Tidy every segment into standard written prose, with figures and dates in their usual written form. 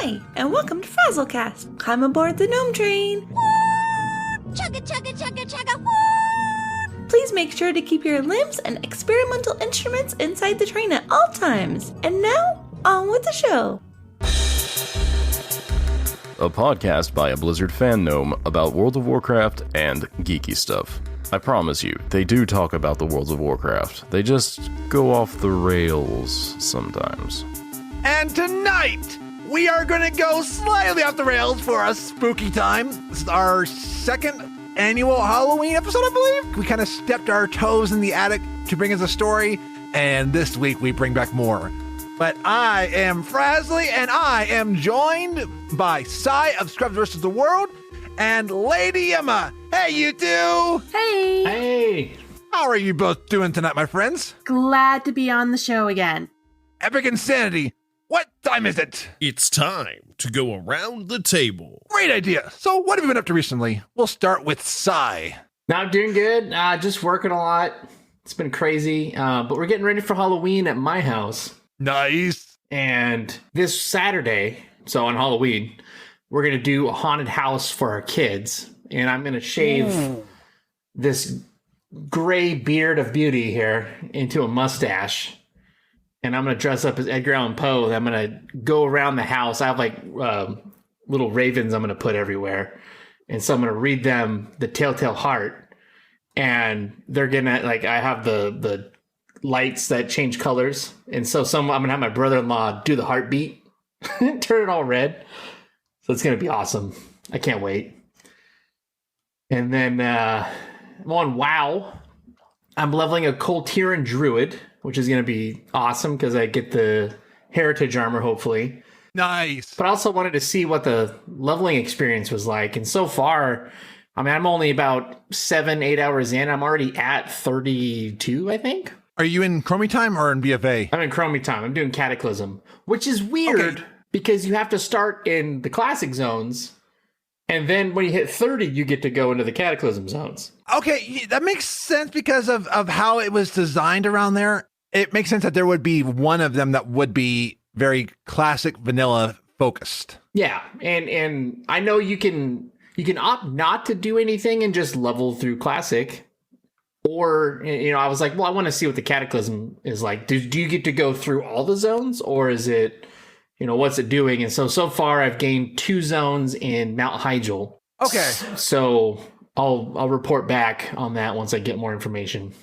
Hi, and welcome to FrazlCast. Climb aboard the GNOME train. Chugga, chugga, chugga, chugga. Please make sure to keep your limbs and experimental instruments inside the train at all times. And now, on with the show. A podcast by a Blizzard fan gnome about World of Warcraft and geeky stuff. I promise you, they do talk about the World of Warcraft. They just go off the rails sometimes. And tonight, we are going to go slightly off the rails for a spooky time. This is our second annual Halloween episode, I believe. We kind of stepped our toes in the attic to bring us a story, and this week we bring back more. But I am Frazley, and I am joined by Sai of Scrubs vs. the World and Lady Emma. Hey, you two! Hey! Hey! How are you both doing tonight, my friends? Glad to be on the show again. Epic Insanity. What time is it? It's time to go around the table. Great idea. So what have you been up to recently? We'll start with Sai. Now I'm doing good. Just working a lot. It's been crazy. But we're getting ready for Halloween at my house. Nice. And this Saturday, so on Halloween, we're going to do a haunted house for our kids. And I'm going to shave this gray beard of beauty here into a mustache. And I'm going to dress up as Edgar Allan Poe. And I'm going to go around the house. I have like little ravens I'm going to put everywhere. And so I'm going to read them the Telltale Heart. And they're going to, like, I have the lights that change colors. And so I'm going to have my brother-in-law do the heartbeat. Turn it all red. So it's going to be awesome. I can't wait. And then I'm on WoW. I'm leveling a Coltiran Druid, which is going to be awesome because I get the heritage armor, hopefully. Nice. But I also wanted to see what the leveling experience was like. And so far, I mean, I'm only about 7-8 hours in. I'm already at 32, I think. Are you in Chromie time or in BFA? I'm in Chromie time. I'm doing Cataclysm, which is weird because you have to start in the classic zones. And then when you hit 30, you get to go into the Cataclysm zones. Okay, that makes sense because of how it was designed around there. It makes sense that there would be one of them that would be very classic vanilla focused. Yeah, and I know you can opt not to do anything and just level through classic. Or, you know, I was like, well, I want to see what the Cataclysm is like. Do you get to go through all the zones, or is it, you know, what's it doing? And so far I've gained 2 zones in Mount Hyjal. Okay. So I'll report back on that once I get more information.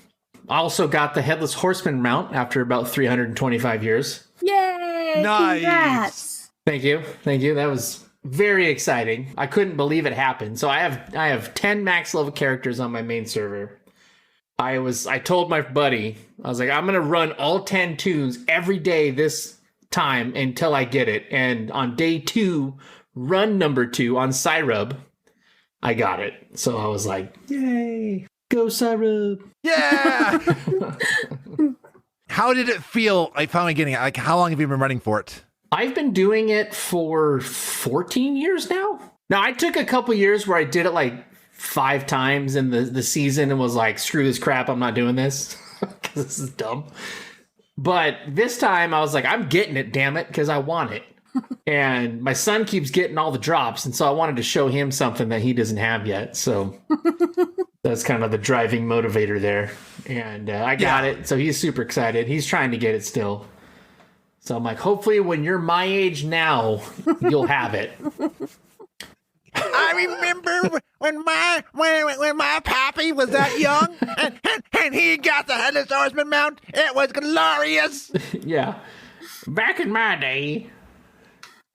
I also got the Headless Horseman mount after about 325 years. Yay! Nice. Congrats! Thank you. That was very exciting. I couldn't believe it happened. So I have 10 max level characters on my main server. I told my buddy, I was like, I'm gonna run all 10 tunes every day this time until I get it. And on day 2, run number 2 on Cyrub, I got it. So I was like, yay, go Cyrub. Yeah. How did it feel like finally getting it? Like, how long have you been running for it? I've been doing it for 14 years now. Now, I took a couple years where I did it like 5 times in the season and was like, screw this crap, I'm not doing this because this is dumb. But this time I was like, I'm getting it, damn it, because I want it. And my son keeps getting all the drops, and so I wanted to show him something that he doesn't have yet. So that's kind of the driving motivator there. And I got it, so he's super excited. He's trying to get it still. So I'm like, hopefully when you're my age now, you'll have it. I remember when my pappy was that young and he got the Headless Horseman mount. It was glorious. Yeah. Back in my day.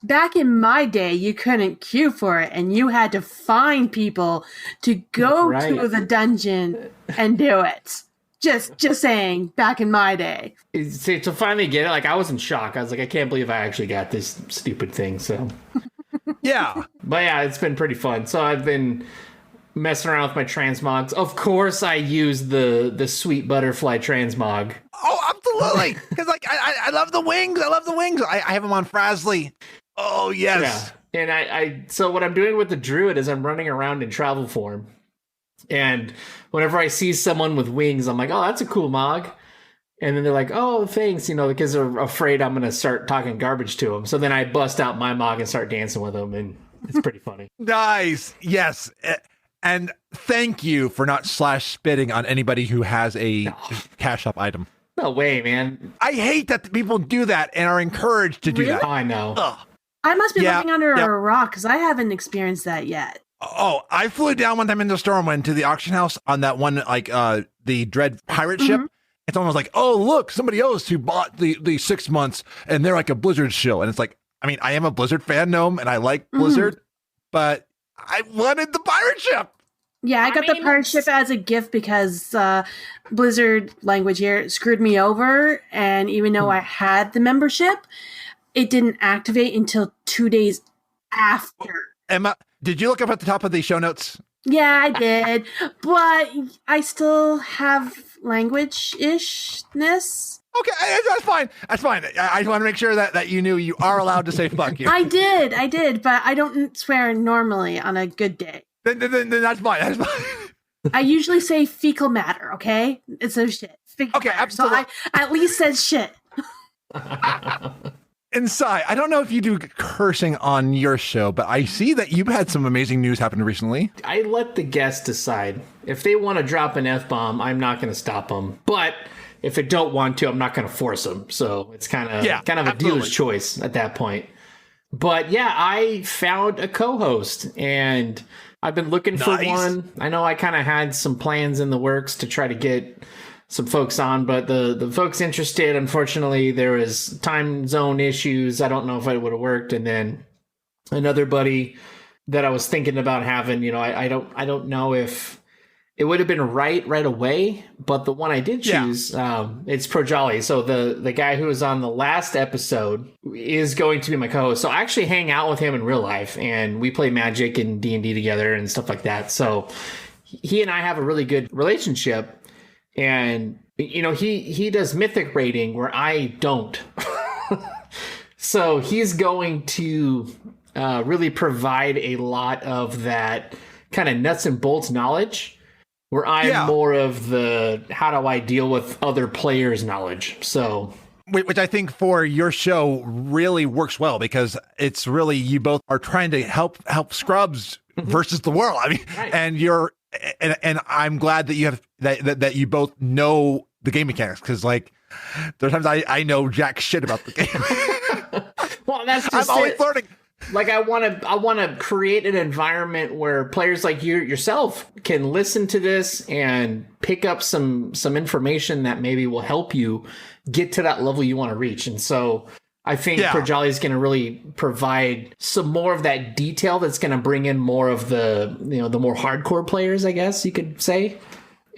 Back in my day, you couldn't queue for it, and you had to find people to go to the dungeon and do it. Just saying, back in my day. See, to finally get it, like, I was in shock. I was like, I can't believe I actually got this stupid thing, so... Yeah. But yeah, it's been pretty fun. So I've been messing around with my transmogs. Of course, I use the sweet butterfly transmog. Oh, absolutely. Because like I love the wings. I have them on Frazley. Oh yes. Yeah. And so what I'm doing with the druid is I'm running around in travel form. And whenever I see someone with wings, I'm like, oh, that's a cool mog. And then they're like, oh, thanks, because they're afraid I'm going to start talking garbage to them. So then I bust out my mug and start dancing with them, and it's pretty funny. Nice. Yes. And thank you for not spitting on anybody who has a Cash App item. No way, man. I hate that people do that and are encouraged to do that. Oh, I know. Ugh. I must be living under a rock because I haven't experienced that yet. Oh, I flew down one time into Stormwind to the auction house on that one, the Dread pirate ship. And someone was like, oh, look, somebody else who bought the 6 months and they're like a Blizzard shill. And it's like, I mean, I am a Blizzard fan gnome and I like Blizzard, but I wanted the pirate ship. Yeah, I got the pirate ship as a gift because Blizzard language here screwed me over. And even though I had the membership, it didn't activate until 2 days after. Emma, did you look up at the top of the show notes? Yeah, I did. But I still have language-ishness. Okay, that's fine. That's fine. I just want to make sure that you knew you are allowed to say fuck you. I did, but I don't swear normally on a good day. Then that's fine. That's fine. I usually say fecal matter, okay? It's a shit. Fecal matter. Absolutely. So I at least said shit. Inside, I don't know if you do cursing on your show, but I see that you've had some amazing news happen recently. I let the guests decide. If they want to drop an F-bomb, I'm not going to stop them. But if they don't want to, I'm not going to force them. So it's kind of a dealer's choice at that point. But yeah, I found a co-host and I've been looking for one. I know I kind of had some plans in the works to try to get some folks on, but the folks interested, unfortunately, there was time zone issues. I don't know if it would have worked. And then another buddy that I was thinking about having, I don't know if it would have been right away, but the one I did choose, it's Projolly. So the guy who was on the last episode is going to be my co-host. So I actually hang out with him in real life, and we play Magic and D&D together and stuff like that. So he and I have a really good relationship. And, he does mythic rating where I don't. So he's going to really provide a lot of that kind of nuts and bolts knowledge where I'm more of the how do I deal with other players' knowledge. So, which I think for your show really works well because it's really you both are trying to help scrubs versus the world. I mean, and you're. And I'm glad that you have that you both know the game mechanics because like there's times I know jack shit about the game. Well, that's just I'm always learning. Like I want to create an environment where players like yourself can listen to this and pick up some information that maybe will help you get to that level you want to reach. And so I think Projolly is going to really provide some more of that detail that's going to bring in more of the, the more hardcore players, I guess you could say.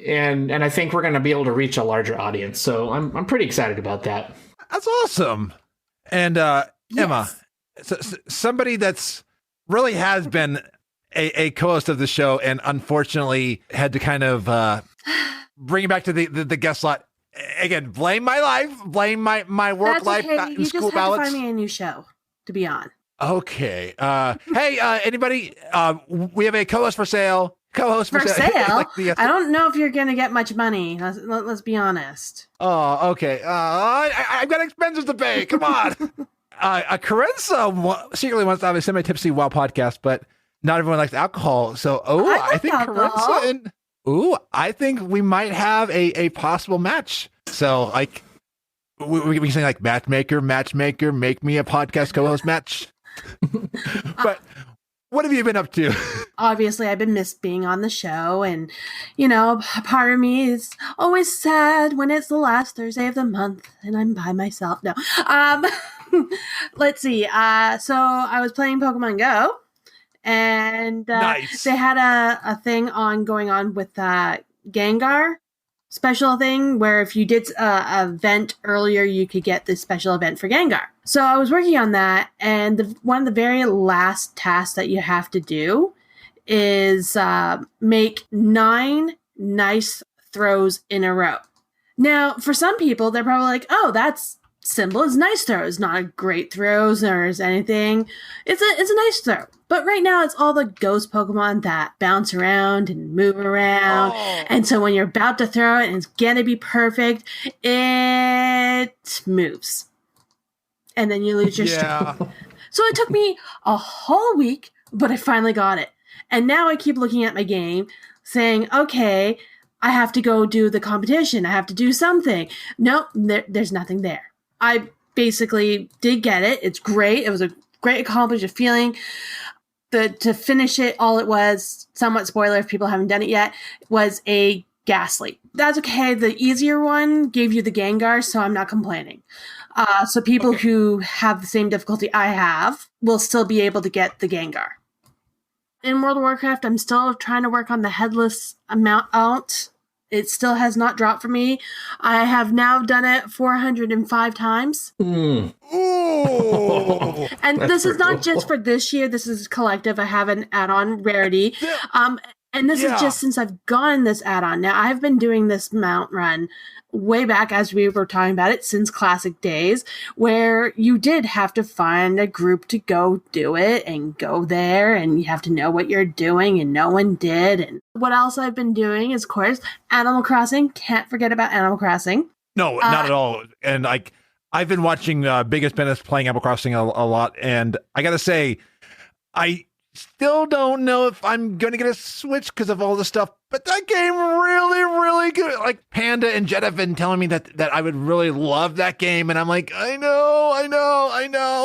And I think we're going to be able to reach a larger audience. So I'm pretty excited about that. That's awesome. And Emma, somebody that's really has been a co-host of the show and unfortunately had to kind of bring it back to the guest slot. Again, blame my life, blame my work life in school ballots. You just have to find me a new show to be on. Okay. Hey, anybody? We have a co-host for sale. Co-host for sale. I don't know if you're going to get much money. Let's be honest. Oh, okay. I've got expenses to pay. Come on. Carenza secretly wants to have a semi-tipsy WoW podcast, but not everyone likes alcohol. So, I think Carenza and... I think we might have a possible match. So, like, we can say, like, matchmaker, make me a podcast co-host match. But what have you been up to? Obviously, I've been missed being on the show. And, part of me is always sad when it's the last Thursday of the month and I'm by myself. No. Let's see. So I was playing Pokemon Go. And they had a thing going on with Gengar special thing where if you did a event earlier, you could get this special event for Gengar. So I was working on that, and one of the very last tasks that you have to do is make 9 nice throws in a row. Now, for some people, they're probably like, oh, that's simple. It's a nice throw. It's not a great throw or anything. It's a nice throw. But right now, it's all the ghost Pokemon that bounce around and move around. Oh. And so when you're about to throw it and it's going to be perfect, it moves. And then you lose your strength. So it took me a whole week, but I finally got it. And now I keep looking at my game saying, okay, I have to go do the competition. I have to do something. No, there's nothing there. I basically did get it. It's great. It was a great accomplishment feeling. To finish it, all it was, somewhat spoiler if people haven't done it yet, was a Ghastly. That's okay. The easier one gave you the Gengar, so I'm not complaining. So people who have the same difficulty I have will still be able to get the Gengar. In World of Warcraft, I'm still trying to work on the Headless amount out. It still has not dropped for me. I have now done it 405 times. Mm. Ooh. And this is not just for this year. This is collective. I have an add-on rarity. And this is just since I've gotten this add-on. Now, I've been doing this mount run way back as we were talking about it since classic days, where you did have to find a group to go do it and go there, and you have to know what you're doing, and no one did. And what else I've been doing is, of course, Animal Crossing. Can't forget about Animal Crossing. No, not at all. And I've been watching Biggest Bennett playing Animal Crossing a lot, and I gotta say, I still don't know if I'm going to get a Switch because of all the stuff, but that game really, really good. Like Panda and Jet have been telling me that I would really love that game, and I'm like, I know.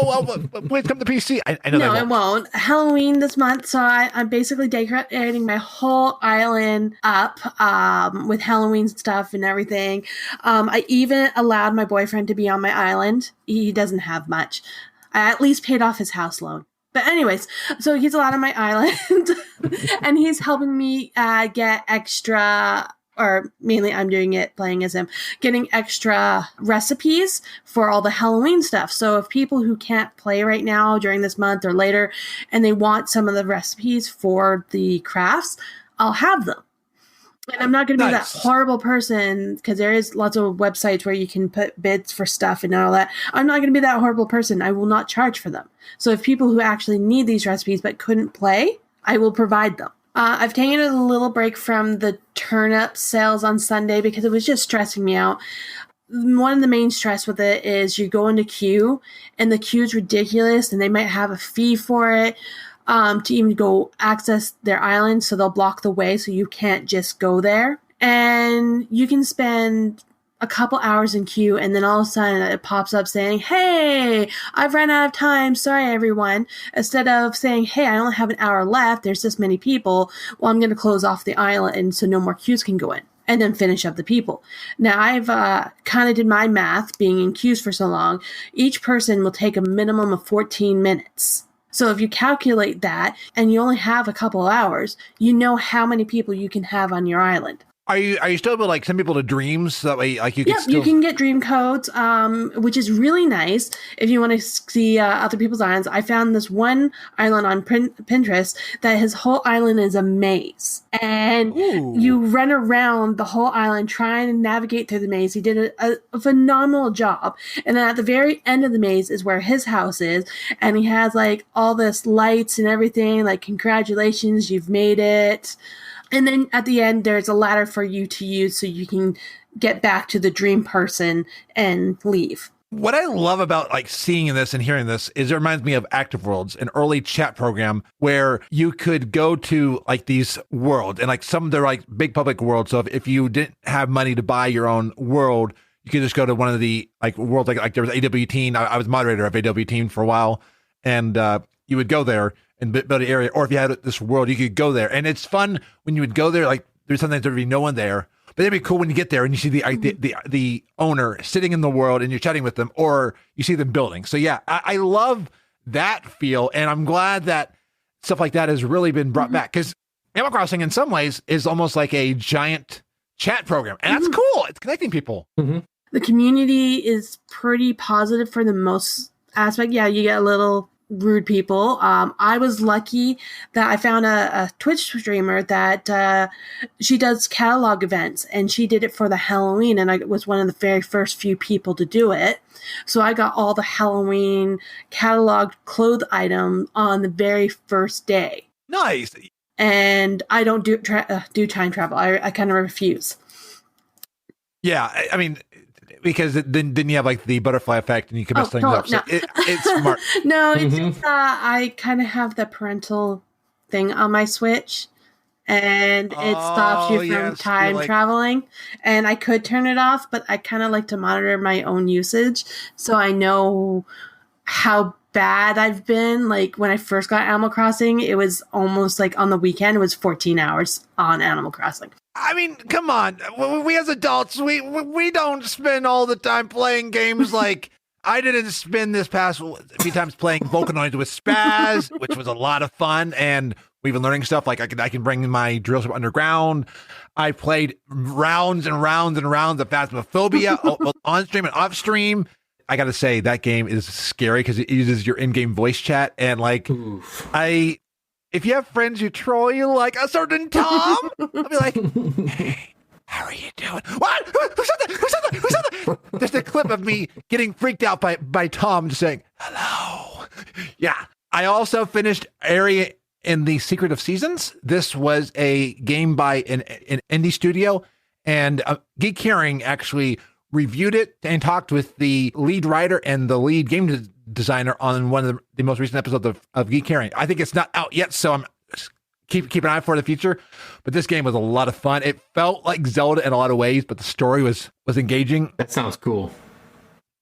Well, please come to PC. I know. No, it won't. Halloween this month, so I'm basically decorating my whole island up with Halloween stuff and everything. I even allowed my boyfriend to be on my island. He doesn't have much. I at least paid off his house loan. But anyways, so he's allowed on my island, and he's helping me get extra, or mainly I'm doing it, playing as him, getting extra recipes for all the Halloween stuff. So if people who can't play right now during this month or later, and they want some of the recipes for the crafts, I'll have them. And I'm not going to be that horrible person, because there is lots of websites where you can put bids for stuff and all that. I'm not going to be that horrible person. I will not charge for them. So if people who actually need these recipes but couldn't play, I will provide them. I've taken a little break from the turnip sales on Sunday because it was just stressing me out. One of the main stress with it is you go into queue, and the queue is ridiculous, and they might have a fee for it. To even go access their island, so they'll block the way so you can't just go there. And you can spend a couple hours in queue, and then all of a sudden it pops up saying, hey, I've run out of time, sorry everyone. Instead of saying, hey, I only have an hour left, there's this many people, well, I'm going to close off the island and so no more queues can go in, and then finish up the people. Now, I've kind of did my math, being in queues for so long. Each person will take a minimum of 14 minutes. So if you calculate that and you only have a couple of hours, you know how many people you can have on your island. Are you still able to send people to dreams so that way you can still... you can get dream codes, which is really nice if you want to see other people's islands. I found this one island on Pinterest that his whole island is a maze. And you run around the whole island trying to navigate through the maze. He did a phenomenal job. And then at the very end of the maze is where his house is. And he has all this lights and everything, congratulations, you've made it. And then at the end, there's a ladder for you to use so you can get back to the dream person and leave. What I love about seeing this and hearing this is it reminds me of Active Worlds, an early chat program where you could go to these worlds, and some of they're big public worlds. So if you didn't have money to buy your own world, you could just go to one of the worlds, there was AW Teen. I was moderator of AW Teen for a while, and you would go there and build an area, or if you had this world, you could go there. And it's fun when you would go there, there's sometimes there'd be no one there, but it'd be cool when you get there and you see the owner sitting in the world and you're chatting with them, or you see them building. So yeah, I love that feel. And I'm glad that stuff like that has really been brought back, because Animal Crossing in some ways is almost like a giant chat program. And that's cool. It's connecting people. The community is pretty positive for the most aspect. Yeah, you get a little rude people. I was lucky that I found a Twitch streamer that she does catalog events, and she did it for the Halloween, and I was one of the very first few people to do it. So I got all the Halloween catalog clothes items on the very first day. Nice. And I don't do time travel. I kind of refuse. Yeah, I mean, because then you have like the butterfly effect and you can mess things up. So no. it's smart. No, it's just, I kind of have the parental thing on my Switch, and it stops you from time traveling. And I could turn it off, but I kind of like to monitor my own usage, so I know how bad I've been. Like when I first got Animal Crossing, it was almost like on the weekend, it was 14 hours on Animal Crossing. I mean, come on. We as adults, we don't spend all the time playing games like I didn't spend this past few times playing Volcanoid with Spaz, which was a lot of fun, and we've been learning stuff like I can bring my drill ship underground. I played rounds and rounds and rounds of Phasmophobia both on stream and off stream. I got to say that game is scary because it uses your in-game voice chat, and like if you have friends who troll you like a certain Tom, I'll be like, hey, how are you doing? What? Who said that? Who said that? Who said that? Just a clip of me getting freaked out by Tom just saying, hello. Yeah. I also finished Area in the Secret of Seasons. This was a game by an indie studio, and Geek Hearing actually reviewed it and talked with the lead writer and the lead game designer on one of the most recent episodes of Geek Hearing. I think it's not out yet, so I'm keep an eye for the future. But this game was a lot of fun. It felt like Zelda in a lot of ways, but the story was engaging. That sounds cool.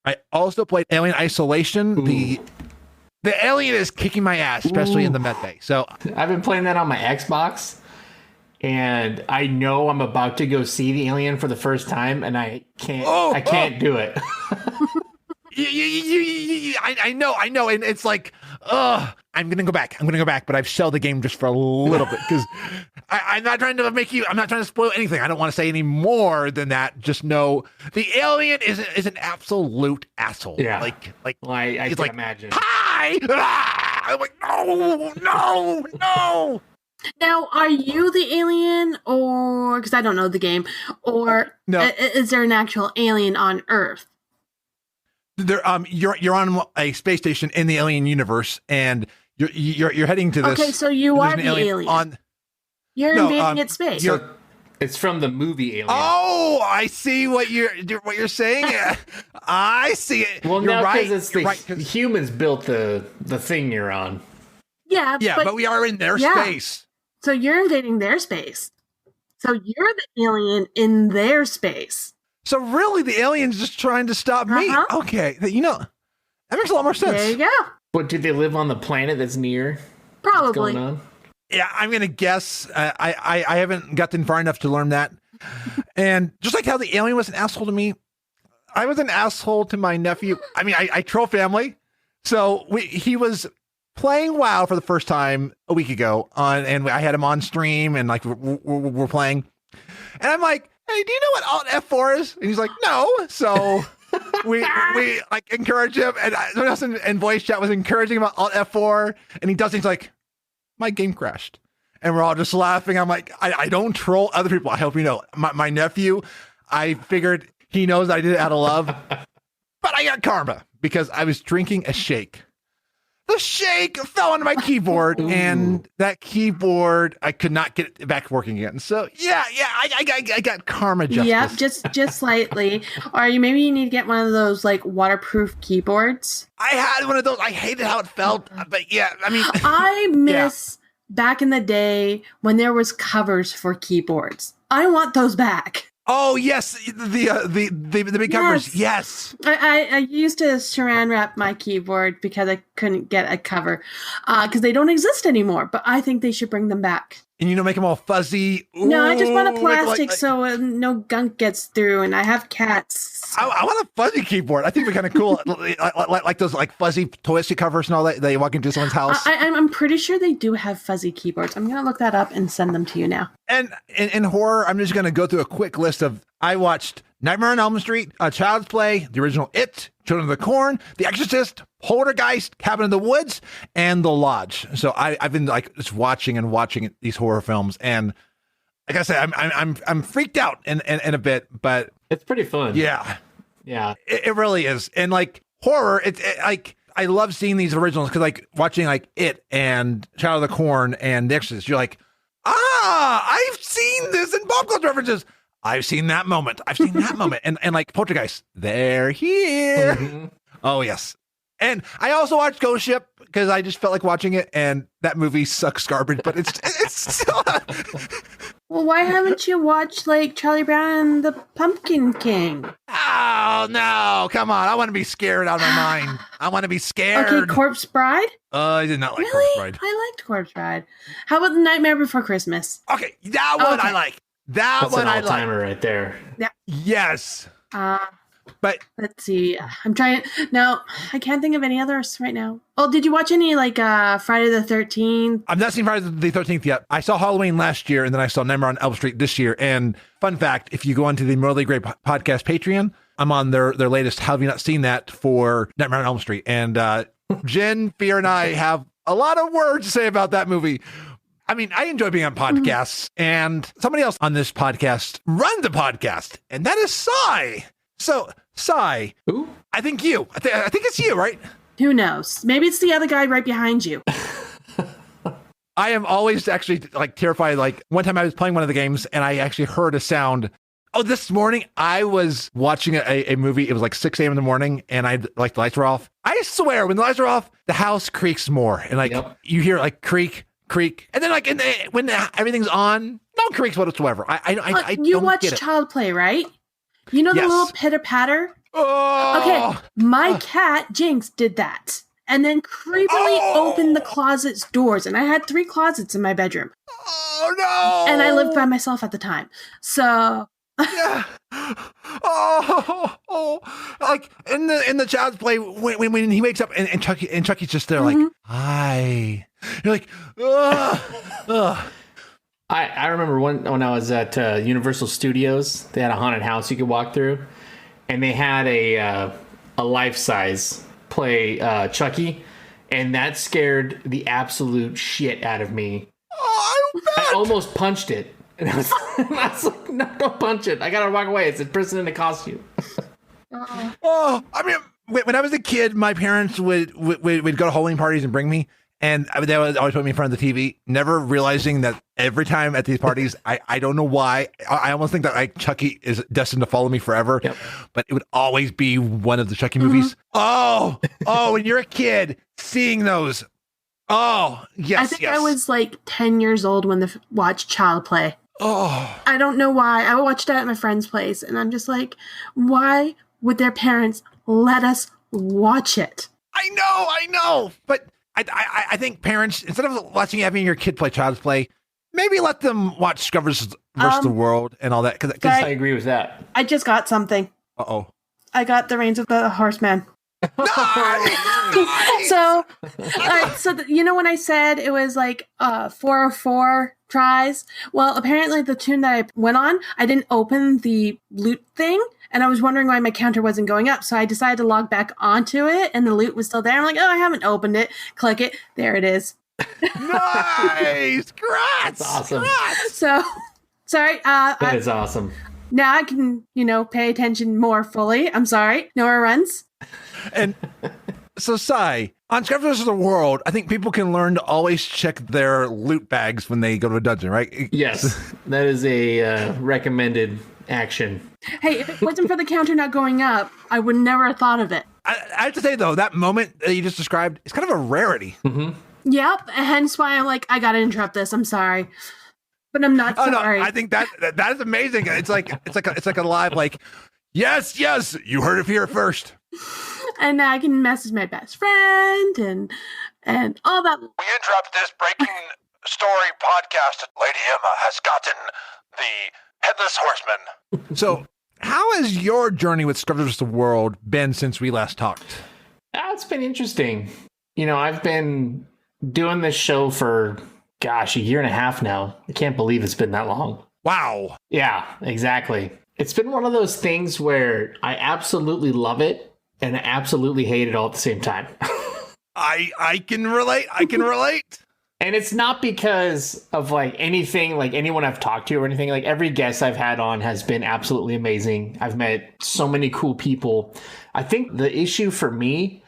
I also played Alien Isolation. Ooh. The alien is kicking my ass, especially in the med bay. So I've been playing that on my Xbox, and I know I'm about to go see the alien for the first time, and I can't do it. I know, and it's like, I'm gonna go back, but I've shelved the game just for a little bit because I'm not trying to spoil anything. I don't want to say any more than that. Just know the alien is an absolute asshole. Yeah, I can imagine. Hi, I'm like, no. Now, are you the alien, or because I don't know the game, or no. Is there an actual alien on Earth? There, you're on a space station in the alien universe, and you're heading to this. Okay, so you are the alien. You're invading its space. It's from the movie Alien. Oh, I see what you're saying. I see it. Well, you're right. It's the humans built the thing you're on. Yeah, but we are in their space. So you're invading their space. So you're the alien in their space. So really, the alien's just trying to stop me. Okay, that makes a lot more sense. There you go. But do they live on the planet that's near? Probably. What's going on? Yeah, I'm gonna guess. I haven't gotten far enough to learn that. And just like how the alien was an asshole to me, I was an asshole to my nephew. I mean, I troll family. So he was playing WoW for the first time a week ago and I had him on stream and like we're playing, and I'm like, hey, do you know what Alt F4 is? And he's like, no. So we like encourage him, and someone else in voice chat was encouraging him about Alt F4, and he does things like, my game crashed, and we're all just laughing. I'm like, I don't troll other people. I hope you know, my nephew, I figured he knows I did it out of love, but I got karma because I was drinking a shake. The shake fell onto my keyboard, and that keyboard, I could not get it back working again. So yeah, I got karma justice. Yep, just slightly. Or maybe you need to get one of those like waterproof keyboards. I had one of those. I hated how it felt, but yeah, I mean, I miss back in the day when there was covers for keyboards. I want those back. Oh yes, the big covers. Yes, I used to saran wrap my keyboard because I couldn't get a cover because they don't exist anymore. But I think they should bring them back. And make them all fuzzy. Ooh, no, I just want a plastic so no gunk gets through. And I have cats. I want a fuzzy keyboard. I think they're kind of cool, like those like fuzzy toy covers and all that. They walk into someone's house. I'm pretty sure they do have fuzzy keyboards. I'm gonna look that up and send them to you now. And in horror, I'm just going to go through a quick list of, I watched Nightmare on Elm Street, Child's Play, the original It, Children of the Corn, The Exorcist, Poltergeist, Cabin in the Woods, and The Lodge. So I've been like just watching these horror films, and like I said, I'm freaked out in a bit, but It's pretty fun. yeah, Yeah. it really is. And like horror, it's like I love seeing these originals because like watching like It and Child of the Corn and The Exorcist, you're like, I've seen this in pop culture references. I've seen that moment. I've seen that moment. And like Poltergeist, they're here. Mm-hmm. Oh, yes. And I also watched Ghost Ship because I just felt like watching it, and that movie sucks garbage, but it's still. Well, why haven't you watched like Charlie Brown and the Pumpkin King? Oh, no. Come on. I want to be scared out of my mind. I want to be scared. Okay, Corpse Bride? I did not like Really? Corpse Bride. I liked Corpse Bride. How about The Nightmare Before Christmas? Okay, that one Okay. I like. That That's one an I like. all-timer right there. Yes. But Let's see. I'm trying. No, I can't think of any others right now. Oh, did you watch any like Friday the 13th? I've not seen Friday the 13th yet. I saw Halloween last year, and then I saw Nightmare on Elm Street this year. And fun fact, if you go onto the Morally Great Podcast Patreon, I'm on their latest How Have You Not Seen That for Nightmare on Elm Street. And Jen, Fear, and I have a lot of words to say about that movie. I mean, I enjoy being on podcasts, and somebody else on this podcast runs a podcast, and that is Sai. So, Sai, Who? I think you. I think it's you, right? Who knows? Maybe it's the other guy right behind you. I am always actually like terrified. Like one time I was playing one of the games and I actually heard a sound. Oh, this morning I was watching a movie. It was like 6 a.m. in the morning, and the lights were off. I swear, when the lights are off, the house creaks more, and like you hear like creak, and then like when everything's on, no creaks whatsoever. I You don't watch get it. Child Play, right? You know the Yes. little pitter patter? Oh, Okay, my cat Jinx did that, and then creepily opened the closet's doors, and I had 3 closets in my bedroom, oh no! and I lived by myself at the time. So Yeah. Like in the Child's Play when he wakes up and Chucky's just there like, hi. You're like, ugh. I remember when I was at Universal Studios, they had a haunted house you could walk through, and they had a life-size play Chucky, and that scared the absolute shit out of me. Oh, I almost punched it. And I was like, no, don't punch it. I gotta walk away. It's a person in a costume. Oh, I mean, when I was a kid, my parents would go to Halloween parties and bring me, and they would always put me in front of the TV, never realizing that every time at these parties, I don't know why, I almost think that like Chucky is destined to follow me forever, but it would always be one of the Chucky movies. Oh, when you're a kid, seeing those. Oh, yes, I think I was like 10 years old when watched Child Play. Oh, I don't know why. I watched it at my friend's place, and I'm just like, why would their parents let us watch it? I know. But I think parents, instead of having your kid play Child's Play, maybe let them watch Scrub versus the World and all that. Cause I agree with that. I just got something. Uh-oh. I got the Reigns of the Horseman. Nice! So you know when I said it was like 404 tries? Well, apparently the tune that I went on, I didn't open the loot thing, and I was wondering why my counter wasn't going up. So I decided to log back onto it, and the loot was still there. I'm like, oh, I haven't opened it. Click it. There it is. Nice! Congrats! That's awesome. Congrats! So, sorry. That is awesome. Now I can, pay attention more fully. I'm sorry. Nowhere runs. And so, Sai, on Scrub vs. the World, I think people can learn to always check their loot bags when they go to a dungeon, right? Yes, that is a recommended action. Hey, if it wasn't for the counter not going up, I would never have thought of it. I have to say, though, that moment that you just described is kind of a rarity. Mm-hmm. Yep, hence why I'm like, I gotta interrupt this. I'm sorry, but I'm not sorry. No, I think that is amazing. It's like a live like, yes, you heard it here first. And now I can message my best friend and all that. We interrupt this breaking story podcast. Lady Emma has gotten the Headless Horseman. So, how has your journey with Scrub vs. the World been since we last talked? It's been interesting. I've been doing this show for gosh, a year and a half now. I can't believe it's been that long. Wow. Yeah, exactly. It's been one of those things where I absolutely love it and I absolutely hate it all at the same time. I can relate. I can relate. And it's not because of like anything, like anyone I've talked to or anything. Like every guest I've had on has been absolutely amazing. I've met so many cool people. I think the issue for me,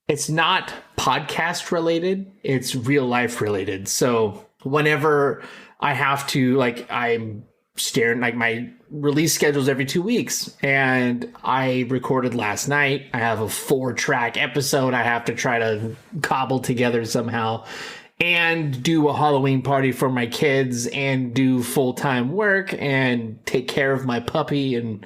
it's not podcast related, it's real life related. So whenever I have to, like, I'm staring, like my release schedules every 2 weeks, and I recorded last night. I have a 4-track episode I have to try to cobble together somehow, and do a Halloween party for my kids, and do full-time work, and take care of my puppy, and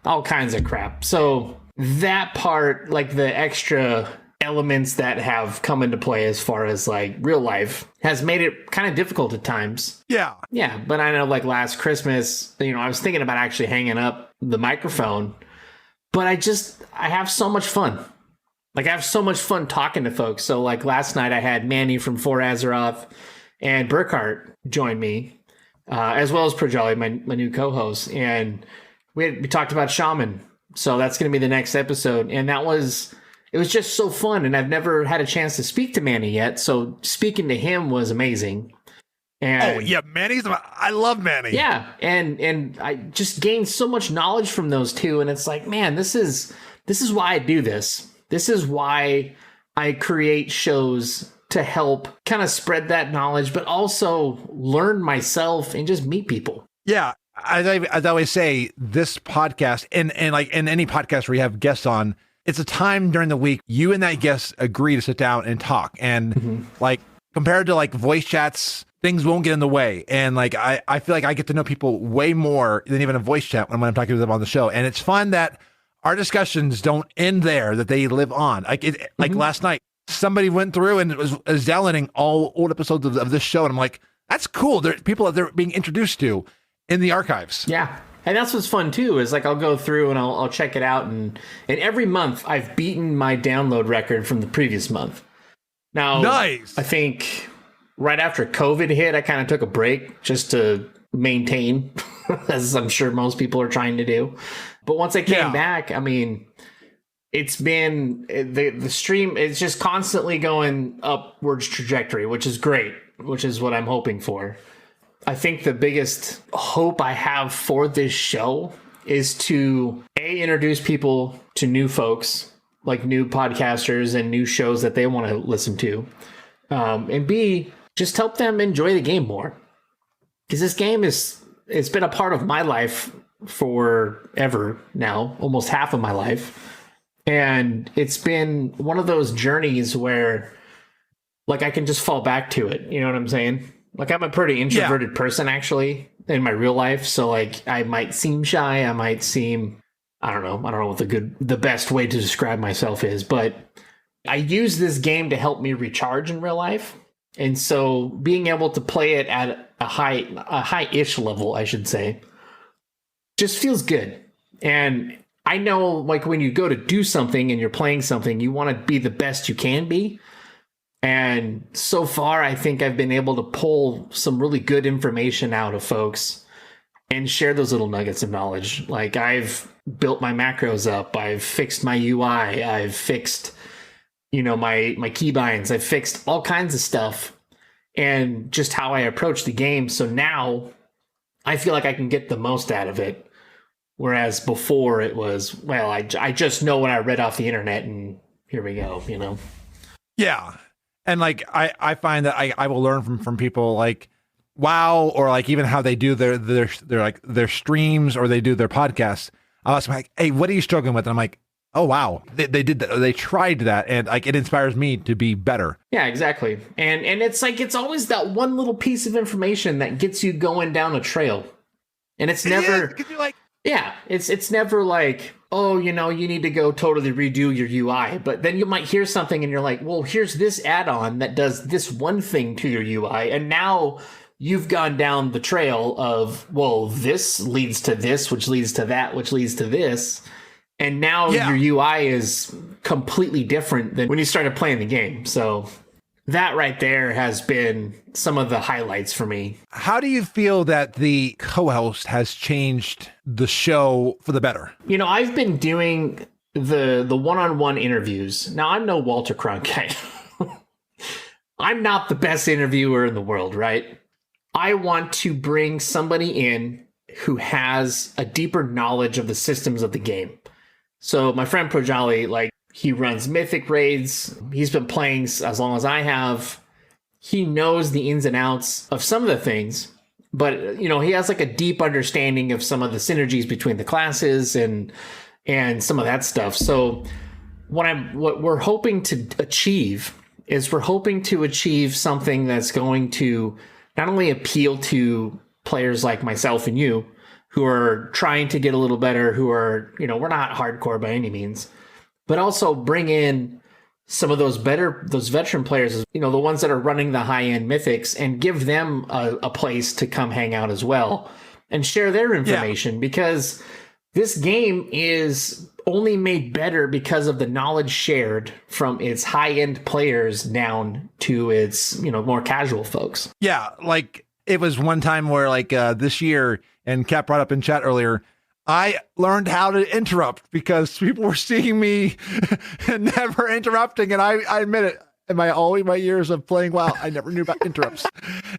all kinds of crap. So that part, like the extra elements that have come into play as far as like real life, has made it kind of difficult at times. Yeah. Yeah, but I know like last Christmas, I was thinking about actually hanging up the microphone, but I have so much fun. Like I have so much fun talking to folks. So like last night I had Manny from For Azeroth and Burkhart join me, as well as Projali, my new co-host. And we talked about Shaman. So that's going to be the next episode. And it was just so fun. And I've never had a chance to speak to Manny yet. So speaking to him was amazing. And I love Manny. Yeah. And I just gained so much knowledge from those two. And it's like, man, this is why I do this. This is why I create shows, to help kind of spread that knowledge, but also learn myself and just meet people. Yeah. As I always say, this podcast and like in any podcast where you have guests on, it's a time during the week you and that guest agree to sit down and talk. And like compared to like voice chats, things won't get in the way. And like I feel like I get to know people way more than even a voice chat when I'm talking to them on the show. And it's fun that our discussions don't end there, that they live on. Like last night, somebody went through and was downloading all old episodes of this show. And I'm like, that's cool. There are people that they're being introduced to in the archives. Yeah. And that's what's fun too, is like I'll go through and I'll check it out. And every month I've beaten my download record from the previous month. Now, nice. I think right after COVID hit, I kind of took a break just to maintain, as I'm sure most people are trying to do. But once I came back, I mean, it's been the stream is just constantly going upwards trajectory, which is great, which is what I'm hoping for. I think the biggest hope I have for this show is to introduce people to new folks, like new podcasters and new shows that they want to listen to, and B, just help them enjoy the game more, because this game it's been a part of my life forever now, almost half of my life. And it's been one of those journeys where like I can just fall back to it. You know what I'm saying? Like I'm a pretty introverted person actually in my real life. So like I might seem shy. I might seem, I don't know what the best way to describe myself is, but I use this game to help me recharge in real life. And so being able to play it at a high-ish level, I should say, just feels good. And I know like when you go to do something and you're playing something, you want to be the best you can be. And so far, I think I've been able to pull some really good information out of folks and share those little nuggets of knowledge. Like I've built my macros up. I've fixed my UI. I've fixed, my keybinds. I've fixed all kinds of stuff and just how I approach the game. So now I feel like I can get the most out of it. Whereas before it was, well, I just know what I read off the internet and here we go, Yeah. And like, I find that I will learn from people like WoW, or like even how they do their streams, or they do their podcasts. I'll ask them like, hey, what are you struggling with? And I'm like, oh, wow, they did that. They tried that. And like, it inspires me to be better. Yeah, exactly. And it's like, it's always that one little piece of information that gets you going down a trail. And it's never, it's never like, oh, you need to go totally redo your UI. But then you might hear something and you're like, well, here's this add-on that does this one thing to your UI. And now you've gone down the trail of, well, this leads to this, which leads to that, which leads to this. And now your UI is completely different than when you started playing the game. So that right there has been some of the highlights for me. How do you feel that the co-host has changed the show for the better? You know, I've been doing the one-on-one interviews. Now, I'm no Walter Cronkite. I'm not the best interviewer in the world, right? I want to bring somebody in who has a deeper knowledge of the systems of the game. So my friend Projali, like, he runs Mythic raids. He's been playing as long as I have. He knows the ins and outs of some of the things, but, you know, he has like a deep understanding of some of the synergies between the classes and some of that stuff. So what we're hoping to achieve is we're hoping to achieve something that's going to not only appeal to players like myself and you who are trying to get a little better, who are, you know, we're not hardcore by any means, but also bring in some of those veteran players, you know, the ones that are running the high-end mythics, and give them a place to come hang out as well and share their information, because this game is only made better because of the knowledge shared from its high-end players down to its, you know, more casual folks. Yeah, like it was one time where like this year, and Kat brought up in chat earlier, I learned how to interrupt because people were seeing me never interrupting. And I admit it, in all my years of playing WoW, I never knew about interrupts.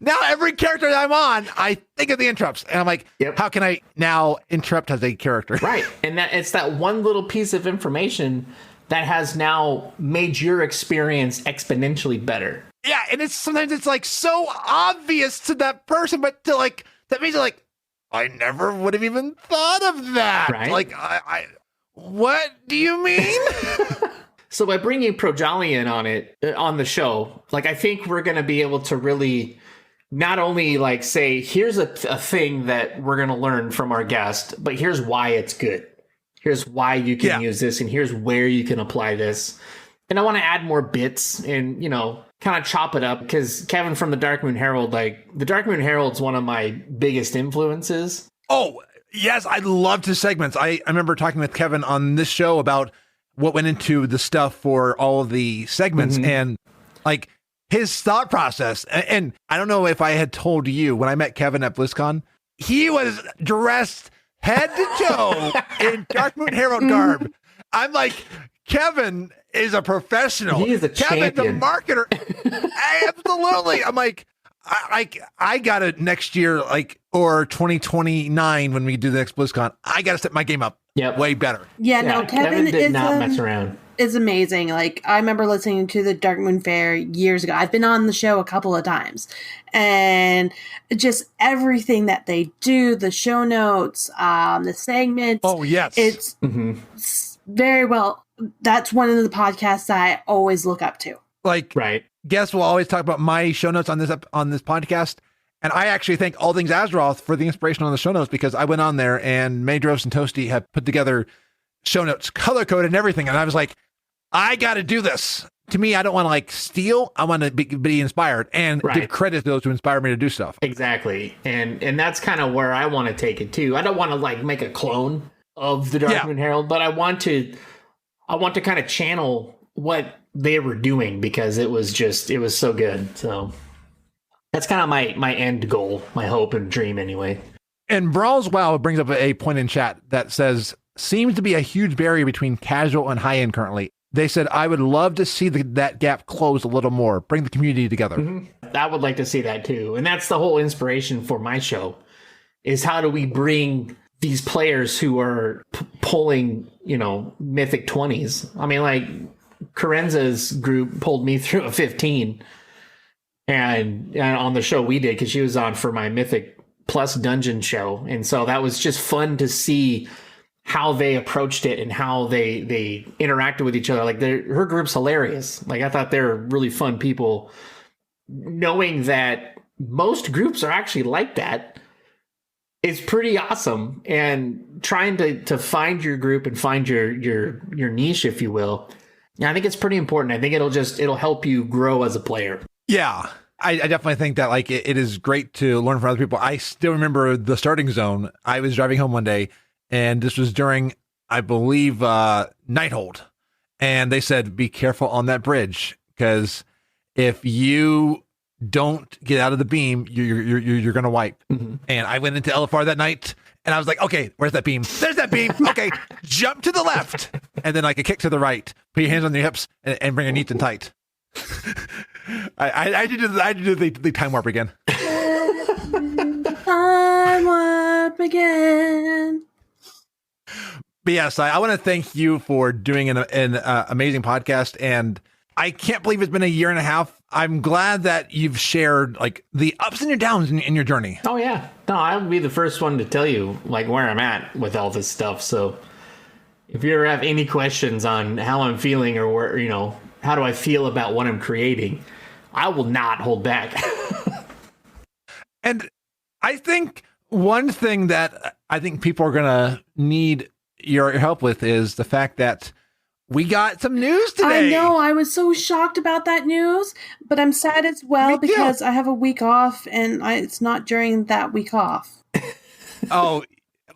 Now, every character that I'm on, I think of the interrupts. And I'm like, how can I now interrupt as a character? Right. And that it's that one little piece of information that has now made your experience exponentially better. Yeah. And sometimes it's like so obvious to that person, but to like, that means like, I never would have even thought of that. Right? Like, what do you mean? So by bringing Projali in on the show, like, I think we're going to be able to really not only like say, here's a thing that we're going to learn from our guest, but here's why it's good. Here's why you can use this, and here's where you can apply this. And I want to add more bits and, you know, kind of chop it up, because Kevin from the Dark Moon Herald, like, the Dark Moon Herald's one of my biggest influences. Oh, yes. I loved his segments. I remember talking with Kevin on this show about what went into the stuff for all of the segments and like his thought process. And I don't know if I had told you, when I met Kevin at BlizzCon, he was dressed head to toe in Dark Moon Herald garb. I'm like, Kevin is a professional. He is a Kevin, champion. the marketer. Absolutely. I'm like, I got it next year, like, or 2029 when we do the next BlizzCon. I got to step my game up way better. Yeah, no, Kevin did not mess around. Is amazing. Like, I remember listening to the Dark Moon Fair years ago. I've been on the show a couple of times, and just everything that they do, the show notes, the segments. Oh, yes. It's very well. That's one of the podcasts I always look up to. Like, right. Guests will always talk about my show notes on this podcast. And I actually thank All Things Azeroth for the inspiration on the show notes, because I went on there and Maydros and Toasty have put together show notes, color code and everything. And I was like, I got to do this. To me, I don't want to like steal. I want to be inspired and give credit to those who inspire me to do stuff. Exactly. And that's kind of where I want to take it too. I don't want to like make a clone of the Dark Moon Herald, but I want to kind of channel what they were doing, because it was so good. So that's kind of my end goal, my hope and dream anyway. And Brawl's WoW brings up a point in chat that says, seems to be a huge barrier between casual and high-end currently. They said, I would love to see that gap close a little more, bring the community together. I would like to see that too. And that's the whole inspiration for my show, is how do we bring these players who are pulling, you know, Mythic 20s. I mean, like, Karenza's group pulled me through a 15 and on the show we did, because she was on for my Mythic Plus dungeon show. And so that was just fun to see how they approached it and how they interacted with each other. Like, her group's hilarious. Like, I thought they're really fun people, knowing that most groups are actually like that. It's pretty awesome. And trying to find your group and find your niche, if you will. I think it's pretty important. I think it'll help you grow as a player. Yeah. I definitely think that like it is great to learn from other people. I still remember the starting zone. I was driving home one day, and this was during, I believe, Nighthold. And they said, be careful on that bridge, because if you don't get out of the beam, you're going to wipe. And I went into LFR that night and I was like, okay, where's that beam? There's that beam. Okay, jump to the left. And then like a kick to the right. Put your hands on your hips and bring it neat and tight. I did the time warp again. Time warp again. But yes, I want to thank you for doing an amazing podcast. And I can't believe it's been a year and a half. I'm glad that you've shared like the ups and your downs in your journey. Oh yeah. No, I'll be the first one to tell you like where I'm at with all this stuff. So if you ever have any questions on how I'm feeling or where, you know, how do I feel about what I'm creating, I will not hold back. And I think one thing that I think people are going to need your help with is the fact that we got some news today. I know. I was so shocked about that news, but I'm sad as well because I have a week off and it's not during that week off. Oh,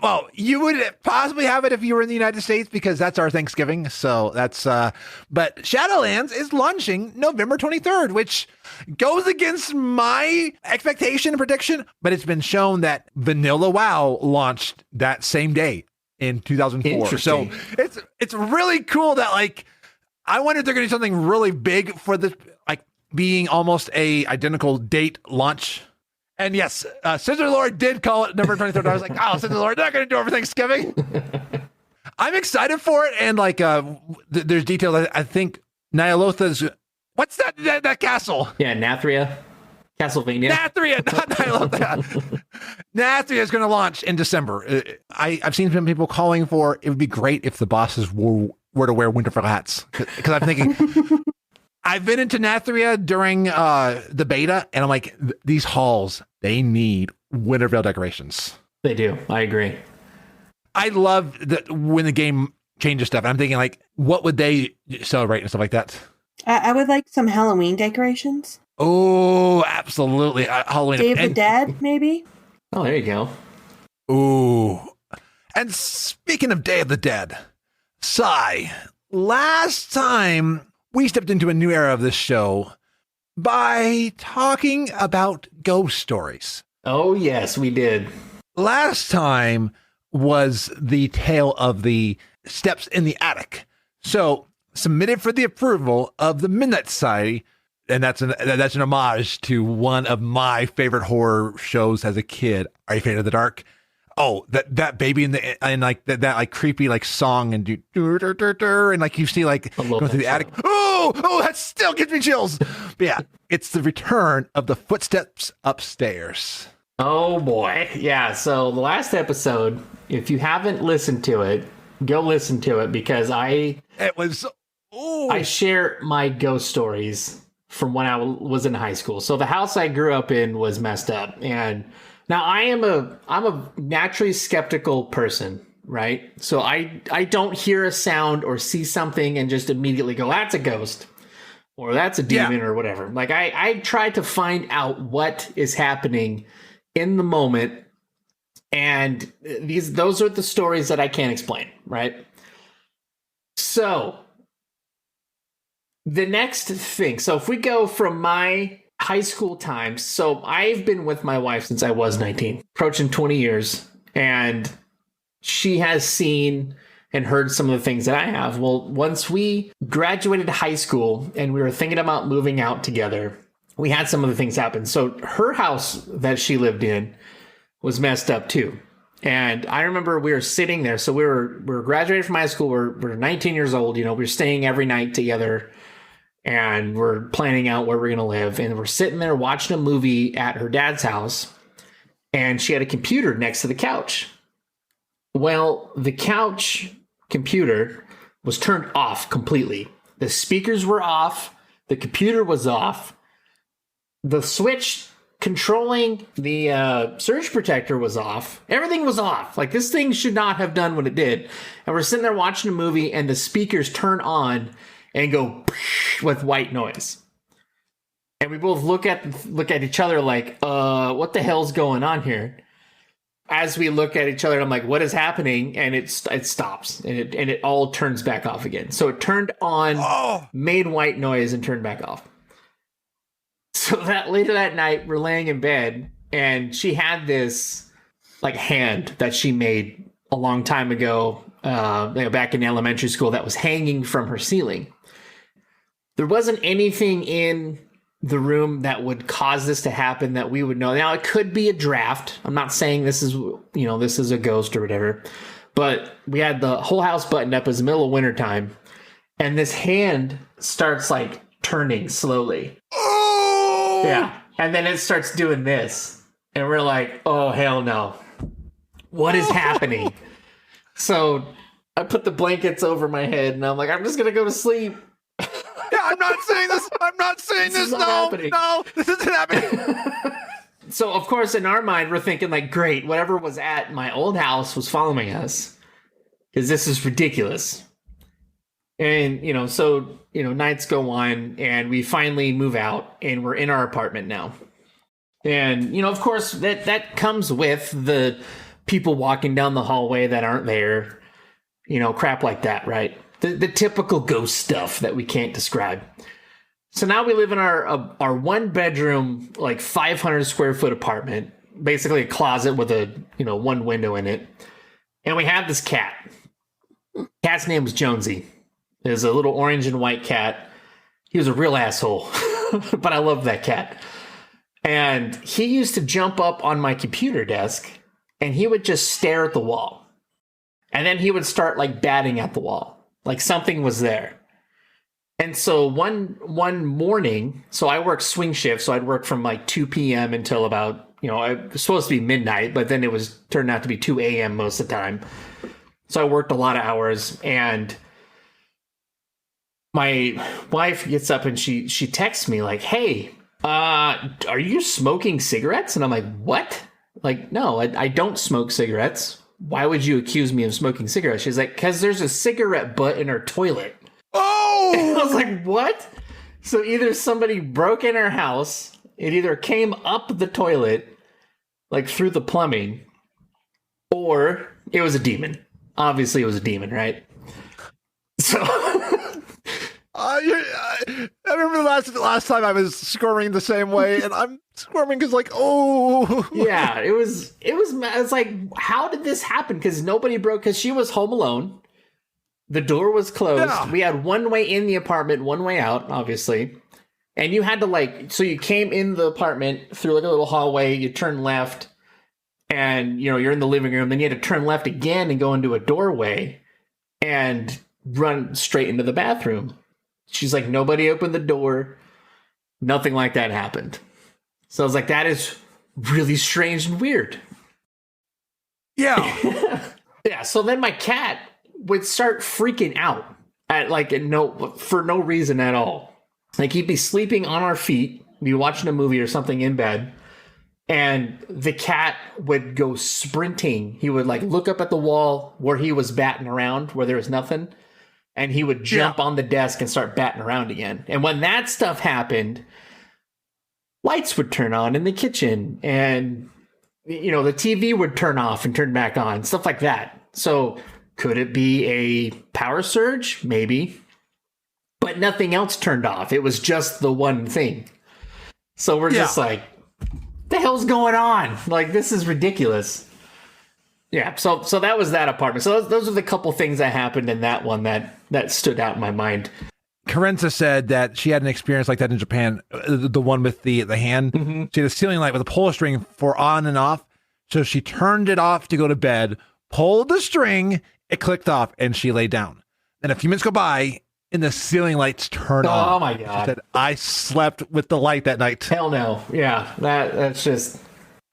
well, you would possibly have it if you were in the United States because that's our Thanksgiving. So that's, but Shadowlands is launching November 23rd, which goes against my expectation and prediction, but it's been shown that Vanilla WoW launched that same day in 2004. So it's really cool that like, I wonder if they're going to do something really big for this, like being almost a identical date launch. And yes, Scissor Lord did call it November 23rd. I was like, oh, Scissor Lord, they're not going to do it for Thanksgiving. I'm excited for it. And like, there's detail that I think Nyalotha's, what's that castle? Yeah, Nathria. Castlevania. Nathria, not Nyalotha. Nathria is going to launch in December. I've seen some people calling for, it would be great if the bosses were to wear Winterfell hats. Because I'm thinking... I've been into Nathria during the beta, and I'm like, these halls, they need Winterfell decorations. They do. I agree. I love that when the game changes stuff. I'm thinking, like, what would they celebrate and stuff like that? I would like some Halloween decorations. Oh, absolutely. Halloween. Day of the Dead, maybe? Oh, there you go. Ooh. And speaking of Day of the Dead, Sai, last time... we stepped into a new era of this show by talking about ghost stories. Oh, yes, we did. Last time was the tale of the steps in the attic. So submitted for the approval of the Midnight Society. And that's an homage to one of my favorite horror shows as a kid. Are you afraid of the dark? Oh, that baby and like that like creepy like song and and like you see like going through the attic. Oh, that still gives me chills. But yeah, it's the return of the footsteps upstairs. Oh boy, yeah. So the last episode, if you haven't listened to it, go listen to it because I share my ghost stories from when I was in high school. So the house I grew up in was messed up, and now I'm a naturally skeptical person, right? So I don't hear a sound or see something and just immediately go, that's a ghost or that's a demon or whatever. Like I try to find out what is happening in the moment. And those are the stories that I can't explain, right? So the next thing, so if we go from my high school times, so I've been with my wife since I was 19, approaching 20 years, and she has seen and heard some of the things that I have. Well, once we graduated high school and we were thinking about moving out together, we had some of the things happen. So her house that she lived in was messed up too. And I remember we were sitting there. So we were graduated from high school. We're 19 years old. You know, we're staying every night together and we're planning out where we're going to live. And we're sitting there watching a movie at her dad's house. And she had a computer next to the couch. Well, the couch computer was turned off completely. The speakers were off. The computer was off. The switch controlling the surge protector was off. Everything was off. Like, this thing should not have done what it did. And we're sitting there watching a movie and the speakers turn on and go with white noise. And we both look at each other like, what the hell's going on here? As we look at each other, I'm like, what is happening? And it stops and it all turns back off again. So it turned on, made white noise and turned back off. So that later that night, we're laying in bed, and she had this like hand that she made a long time ago, back in elementary school, that was hanging from her ceiling. There wasn't anything in the room that would cause this to happen that we would know. Now, it could be a draft. I'm not saying this is, this is a ghost or whatever, but we had the whole house buttoned up. It was the middle of wintertime, and this hand starts like turning slowly. Oh! Yeah. And then it starts doing this, and we're like, oh, hell no. What is happening? So I put the blankets over my head, and I'm like, I'm just going to go to sleep. Yeah, I'm not saying this. I'm not saying this. No, this isn't happening. So, of course, in our mind, we're thinking, like, great, whatever was at my old house was following us, because this is ridiculous. And, nights go on, and we finally move out, and we're in our apartment now. And, of course, that comes with the people walking down the hallway that aren't there, crap like that, right? The typical ghost stuff that we can't describe. So now we live in our one bedroom, like 500 square foot apartment, basically a closet with a, one window in it. And we have this cat. Cat's name was Jonesy. It was a little orange and white cat. He was a real asshole, but I loved that cat. And he used to jump up on my computer desk, and he would just stare at the wall. And then he would start like batting at the wall. Like something was there. And so one morning, so I worked swing shift, so I'd work from like 2 p.m. until about, it was supposed to be midnight, but then it was turned out to be 2 a.m. most of the time. So I worked a lot of hours, and my wife gets up and she texts me like, hey, are you smoking cigarettes? And I'm like, what? Like, no, I don't smoke cigarettes. Why would you accuse me of smoking cigarettes? She's like, because there's a cigarette butt in her toilet. Oh! And I was like, what? So either somebody broke in her house, it either came up the toilet, like through the plumbing, or it was a demon. Obviously, it was a demon, right? So... I remember the last time I was squirming the same way, and I'm squirming because yeah, it was like, how did this happen? Because nobody broke, because she was home alone. The door was closed. Yeah. We had one way in the apartment, one way out, obviously. And you had to so you came in the apartment through like a little hallway, you turn left, and you're in the living room. Then you had to turn left again and go into a doorway and run straight into the bathroom. She's like, nobody opened the door. Nothing like that happened. So I was like, that is really strange and weird. Yeah. Yeah. So then my cat would start freaking out at for no reason at all. Like he'd be sleeping on our feet, be watching a movie or something in bed, and the cat would go sprinting. He would look up at the wall where he was batting around, where there was nothing. And he would jump on the desk and start batting around again. And when that stuff happened, lights would turn on in the kitchen, and the TV would turn off and turn back on, stuff like that. So could it be a power surge? Maybe. But nothing else turned off. It was just the one thing. So we're just like, the hell's going on? Like, this is ridiculous. Yeah, so that was that apartment. So those are the couple things that happened in that one that stood out in my mind. Carenza said that she had an experience like that in Japan, the one with the hand. Mm-hmm. She had a ceiling light with a pull string for on and off. So she turned it off to go to bed, pulled the string, it clicked off, and she lay down. Then a few minutes go by, and the ceiling lights turn on. Oh, my God. She said, I slept with the light that night. Hell no. Yeah, that's just...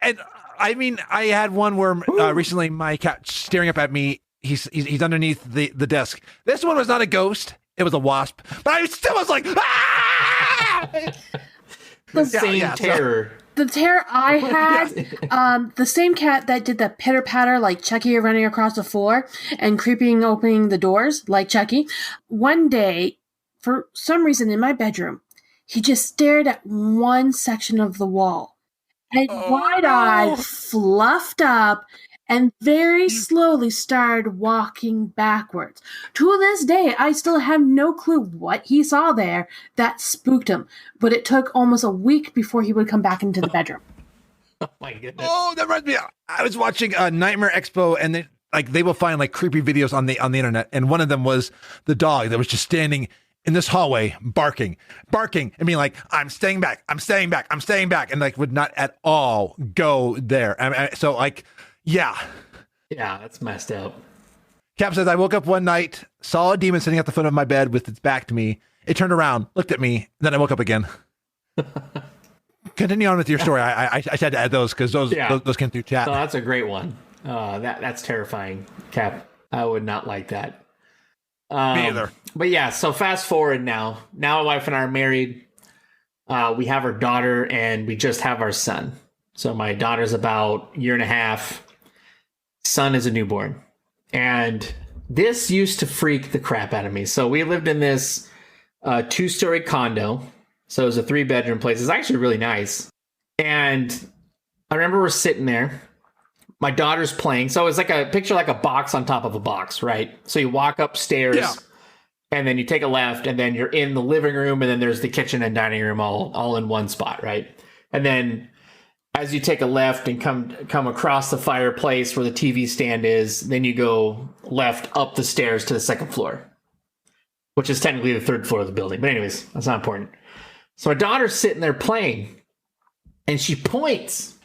And... I mean, I had one where recently my cat staring up at me. He's underneath the desk. This one was not a ghost; it was a wasp. But I still was like, ah! The same terror. The terror I had, the same cat that did the pitter patter like Chucky running across the floor and creeping opening the doors like Chucky. One day, for some reason in my bedroom, he just stared at one section of the wall. And wide-eyed, fluffed up, and very slowly started walking backwards. To this day, I still have no clue what he saw there that spooked him, but it took almost a week before he would come back into the bedroom. Oh my goodness. Oh, that reminds me. I was watching Nightmare Expo, and they will find like creepy videos on the internet, and one of them was the dog that was just standing in this hallway barking, and being like, I'm staying back, and like would not at all go there. So like, yeah, that's messed up. Cap says, I woke up one night, saw a demon sitting at the foot of my bed with its back to me. It turned around, looked at me, then I woke up again. Continue on with your story. I had to add those because those came through chat. So that's a great one. That's terrifying, Cap. I would not like that. Me either. But yeah, so fast forward now. Now my wife and I are married. We have our daughter, and we just have our son. So my daughter's about a year and a half. Son is a newborn. And this used to freak the crap out of me. So we lived in this 2-story condo. So it was a 3-bedroom place. It's actually really nice. And I remember we're sitting there. My daughter's playing. So it's like a picture, like a box on top of a box, right? So you walk upstairs, and then you take a left, and then you're in the living room, and then there's the kitchen and dining room all in one spot, right? And then as you take a left and come across the fireplace where the TV stand is, then you go left up the stairs to the 2nd floor, which is technically the 3rd floor of the building. But anyways, that's not important. So my daughter's sitting there playing, and she points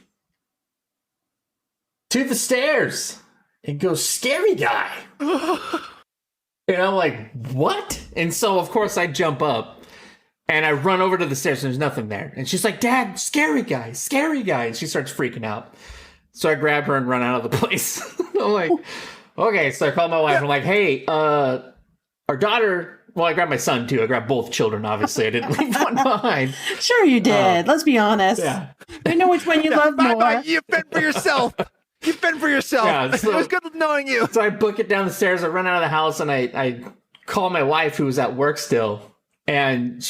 to the stairs and goes, "Scary guy." And I'm like, what? And so, of course, I jump up and I run over to the stairs and there's nothing there. And she's like, "Dad, scary guy, scary guy." And she starts freaking out. So I grab her and run out of the place. I'm like, okay. So I call my wife and I'm like, "Hey, our daughter..." Well, I grabbed my son, too. I grabbed both children, obviously. I didn't leave one behind. Sure you did. Let's be honest. Yeah. I know which one you love more. You fend for yourself. You fend for yourself. Yeah, so, it was good knowing you. So I book it down the stairs. I run out of the house, and I call my wife, who was at work still. And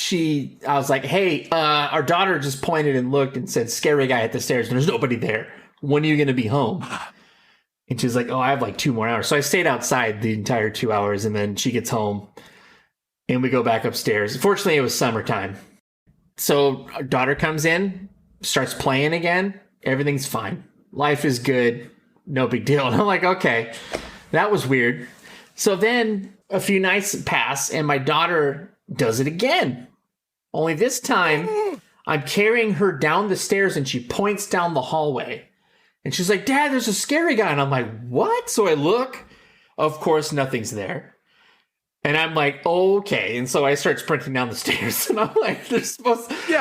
I was like, "Hey, our daughter just pointed and looked and said, 'Scary guy at the stairs.' There's nobody there. When are you going to be home?" And she's like, "Oh, I have like 2 more hours." So I stayed outside the entire 2 hours, and then she gets home. And we go back upstairs. Fortunately, it was summertime. So our daughter comes in, starts playing again. Everything's fine. Life is good. No big deal. And I'm like, okay, that was weird. So then a few nights pass and my daughter does it again. Only this time I'm carrying her down the stairs and she points down the hallway. And she's like, "Dad, there's a scary guy." And I'm like, "What?" So I look. Of course, nothing's there. And I'm like, okay. And so I start sprinting down the stairs. And I'm like,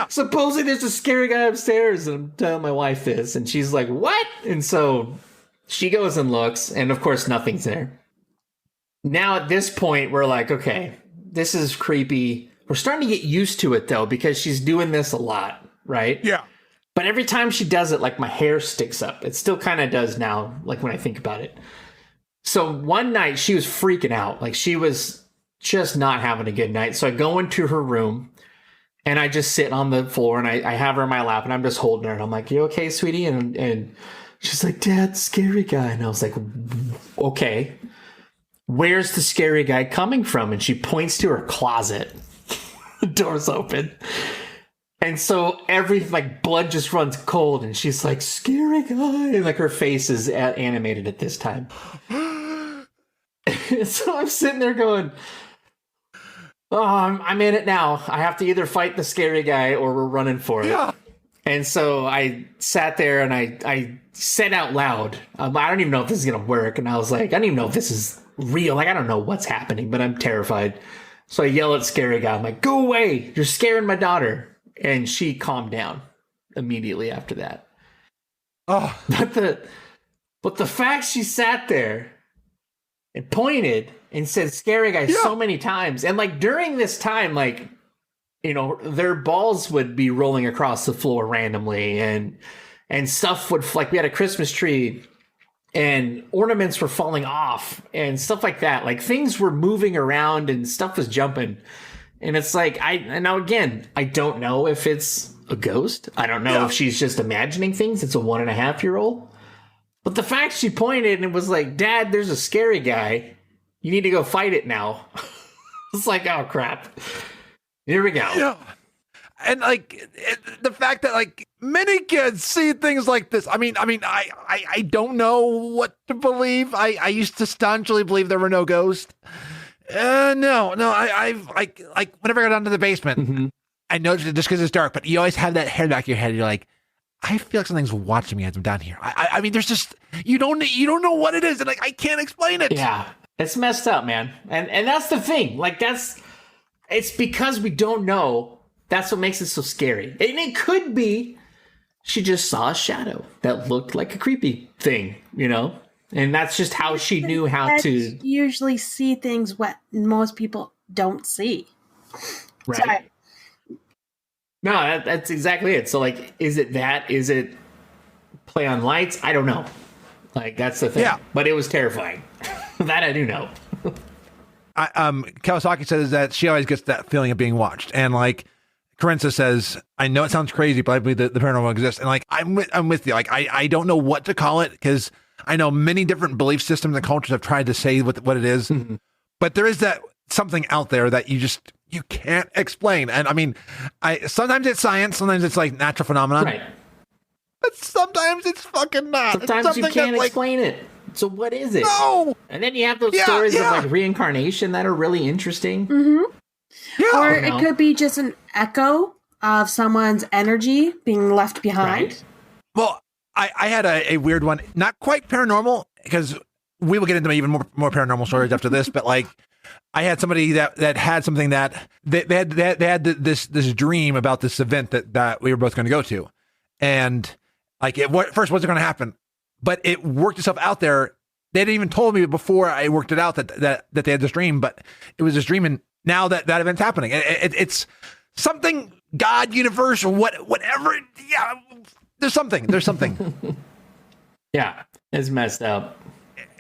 supposedly there's a scary guy upstairs. And I'm telling my wife this. And she's like, "What?" And so she goes and looks. And of course, nothing's there. Now at this point, we're like, okay, this is creepy. We're starting to get used to it, though, because she's doing this a lot, right? Yeah. But every time she does it, like, my hair sticks up. It still kind of does now, like, when I think about it. So one night, she was freaking out. Like, she was just not having a good night. So I go into her room and I just sit on the floor and I have her in my lap and I'm just holding her and I'm like, "You okay, sweetie?" And she's like, "Dad, scary guy." And I was like, okay, where's the scary guy coming from? And she points to her closet. The door's open. And so blood just runs cold and she's like, "Scary guy." And like her face is animated at this time. So I'm sitting there going, "Oh, I'm in it now. I have to either fight the scary guy or we're running for it." Yeah. And so I sat there and I said out loud, "I don't even know if this is going to work." And I was like, "I don't even know if this is real. Like, I don't know what's happening, but I'm terrified." So I yell at scary guy. I'm like, "Go away. You're scaring my daughter." And she calmed down immediately after that. Oh, but the fact she sat there and pointed and said "scary guy" so many times. And like during this time, like, you know, their balls would be rolling across the floor randomly and stuff would, like, we had a Christmas tree and ornaments were falling off and stuff like that. Like things were moving around and stuff was jumping. And it's like, now again, I don't know if it's a ghost. I don't know if she's just imagining things. It's a 1.5-year-old. But the fact she pointed and it was like, Dad, there's a scary guy. You need to go fight it now. It's like, oh crap. Here we go. Yeah. And like the fact that like many kids see things like this. I mean, I don't know what to believe. I used to staunchly believe there were no ghosts. No, I've like whenever I go down to the basement, I noticed it just because it's dark. But you always have that hair back of your head. You're like, I feel like something's watching me as I'm down here. I mean, there's just you don't know what it is, and like I can't explain it. Yeah, it's messed up, man. And that's the thing. Like it's because we don't know. That's what makes it so scary. And it could be she just saw a shadow that looked like a creepy thing, you know. And that's just how she knew how to usually see things what most people don't see. Right. Sorry. No, that's exactly it. So, like, is it that? Is it play on lights? I don't know. Like, that's the thing. Yeah. But it was terrifying. That I do know. Kawasaki says that she always gets that feeling of being watched. And, like, Carenza says, I know it sounds crazy, but I believe the paranormal exists. And, like, I'm with you. Like, I don't know what to call it because I know many different belief systems and cultures have tried to say what it is. Mm-hmm. But there is that something out there that you can't explain. And I mean, sometimes it's science, sometimes it's like natural phenomenon. Right. But sometimes it's fucking not. Sometimes you can't explain it. So what is it? No. And then you have those stories of like reincarnation that are really interesting. Mm-hmm. Yeah. Or it could be just an echo of someone's energy being left behind. Right. Well, I had a weird one, not quite paranormal, because we will get into even more paranormal stories after this, but like I had somebody that had something that they had this dream about this event that we were both going to go to. And like first wasn't going to happen, but it worked itself out there. They hadn't even told me before I worked it out that they had this dream, but it was this dream. And now that event's happening, it's something, God, universe, whatever. Yeah. There's something. Yeah. It's messed up.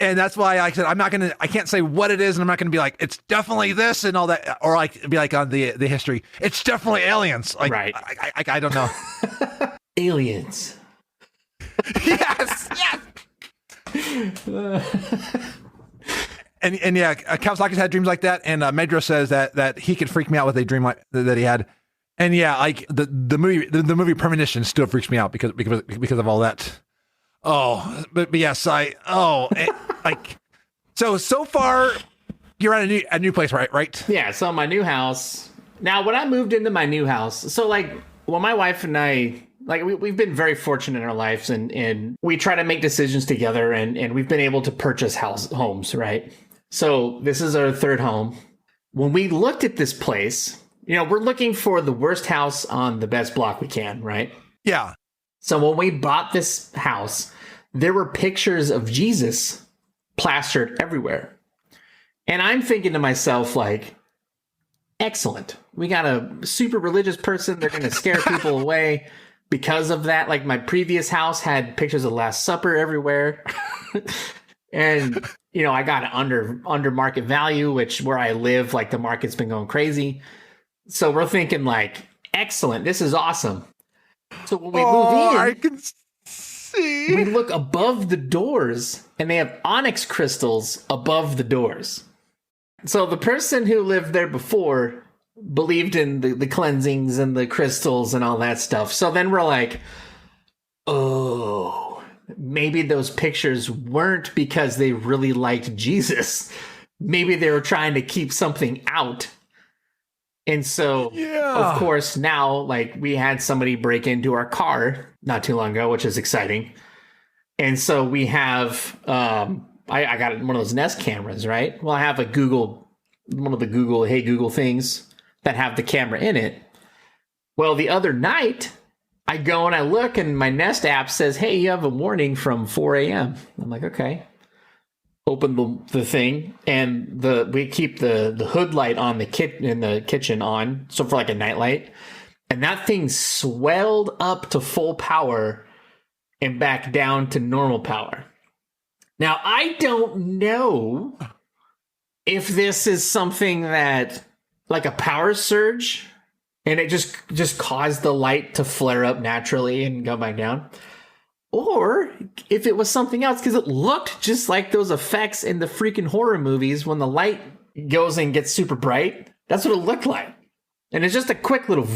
And that's why I said, I can't say what it is. And I'm not going to be like, it's definitely this and all that. Or like be like on the history. It's definitely aliens. Like, right. I don't know. Aliens. Yes. And yeah, Kawasaki's had dreams like that. And Medro says that he could freak me out with a dream like that he had. And yeah, like the movie Premonition still freaks me out because of all that. Oh, but yes, like so far you're at a new place, right? Yeah. So my new house. Now, when I moved into my new house, so like when my wife and I, like we've been very fortunate in our lives, and we try to make decisions together, and we've been able to purchase homes, right? So this is our third home. When we looked at this place, you know, we're looking for the worst house on the best block we can, right? Yeah. So when we bought this house, there were pictures of Jesus plastered everywhere. And I'm thinking to myself, like, excellent. We got a super religious person. They're going to scare people away because of that. Like my previous house had pictures of Last Supper everywhere. And, you know, I got it under market value, which where I live, like the market's been going crazy. So we're thinking like, excellent, this is awesome. So when we move in, I can see. We look above the doors and they have onyx crystals above the doors. So the person who lived there before believed in the cleansings and the crystals and all that stuff. So then we're like, oh, maybe those pictures weren't because they really liked Jesus. Maybe they were trying to keep something out. And so, of course, now, like, we had somebody break into our car not too long ago, which is exciting. And so we have, I got one of those Nest cameras, right? Well, I have one of the Google, Hey Google things that have the camera in it. Well, the other night, I go and I look, and my Nest app says, hey, you have a warning from 4 a.m. I'm like, okay. Open the thing, and we keep the hood light on in the kitchen on, so for like a night light, and that thing swelled up to full power and back down to normal power. Now I don't know if this is something that like a power surge, and it just caused the light to flare up naturally and go back down, Or if it was something else, because it looked just like those effects in the freaking horror movies when the light goes and gets super bright. That's what it looked like. And it's just a quick little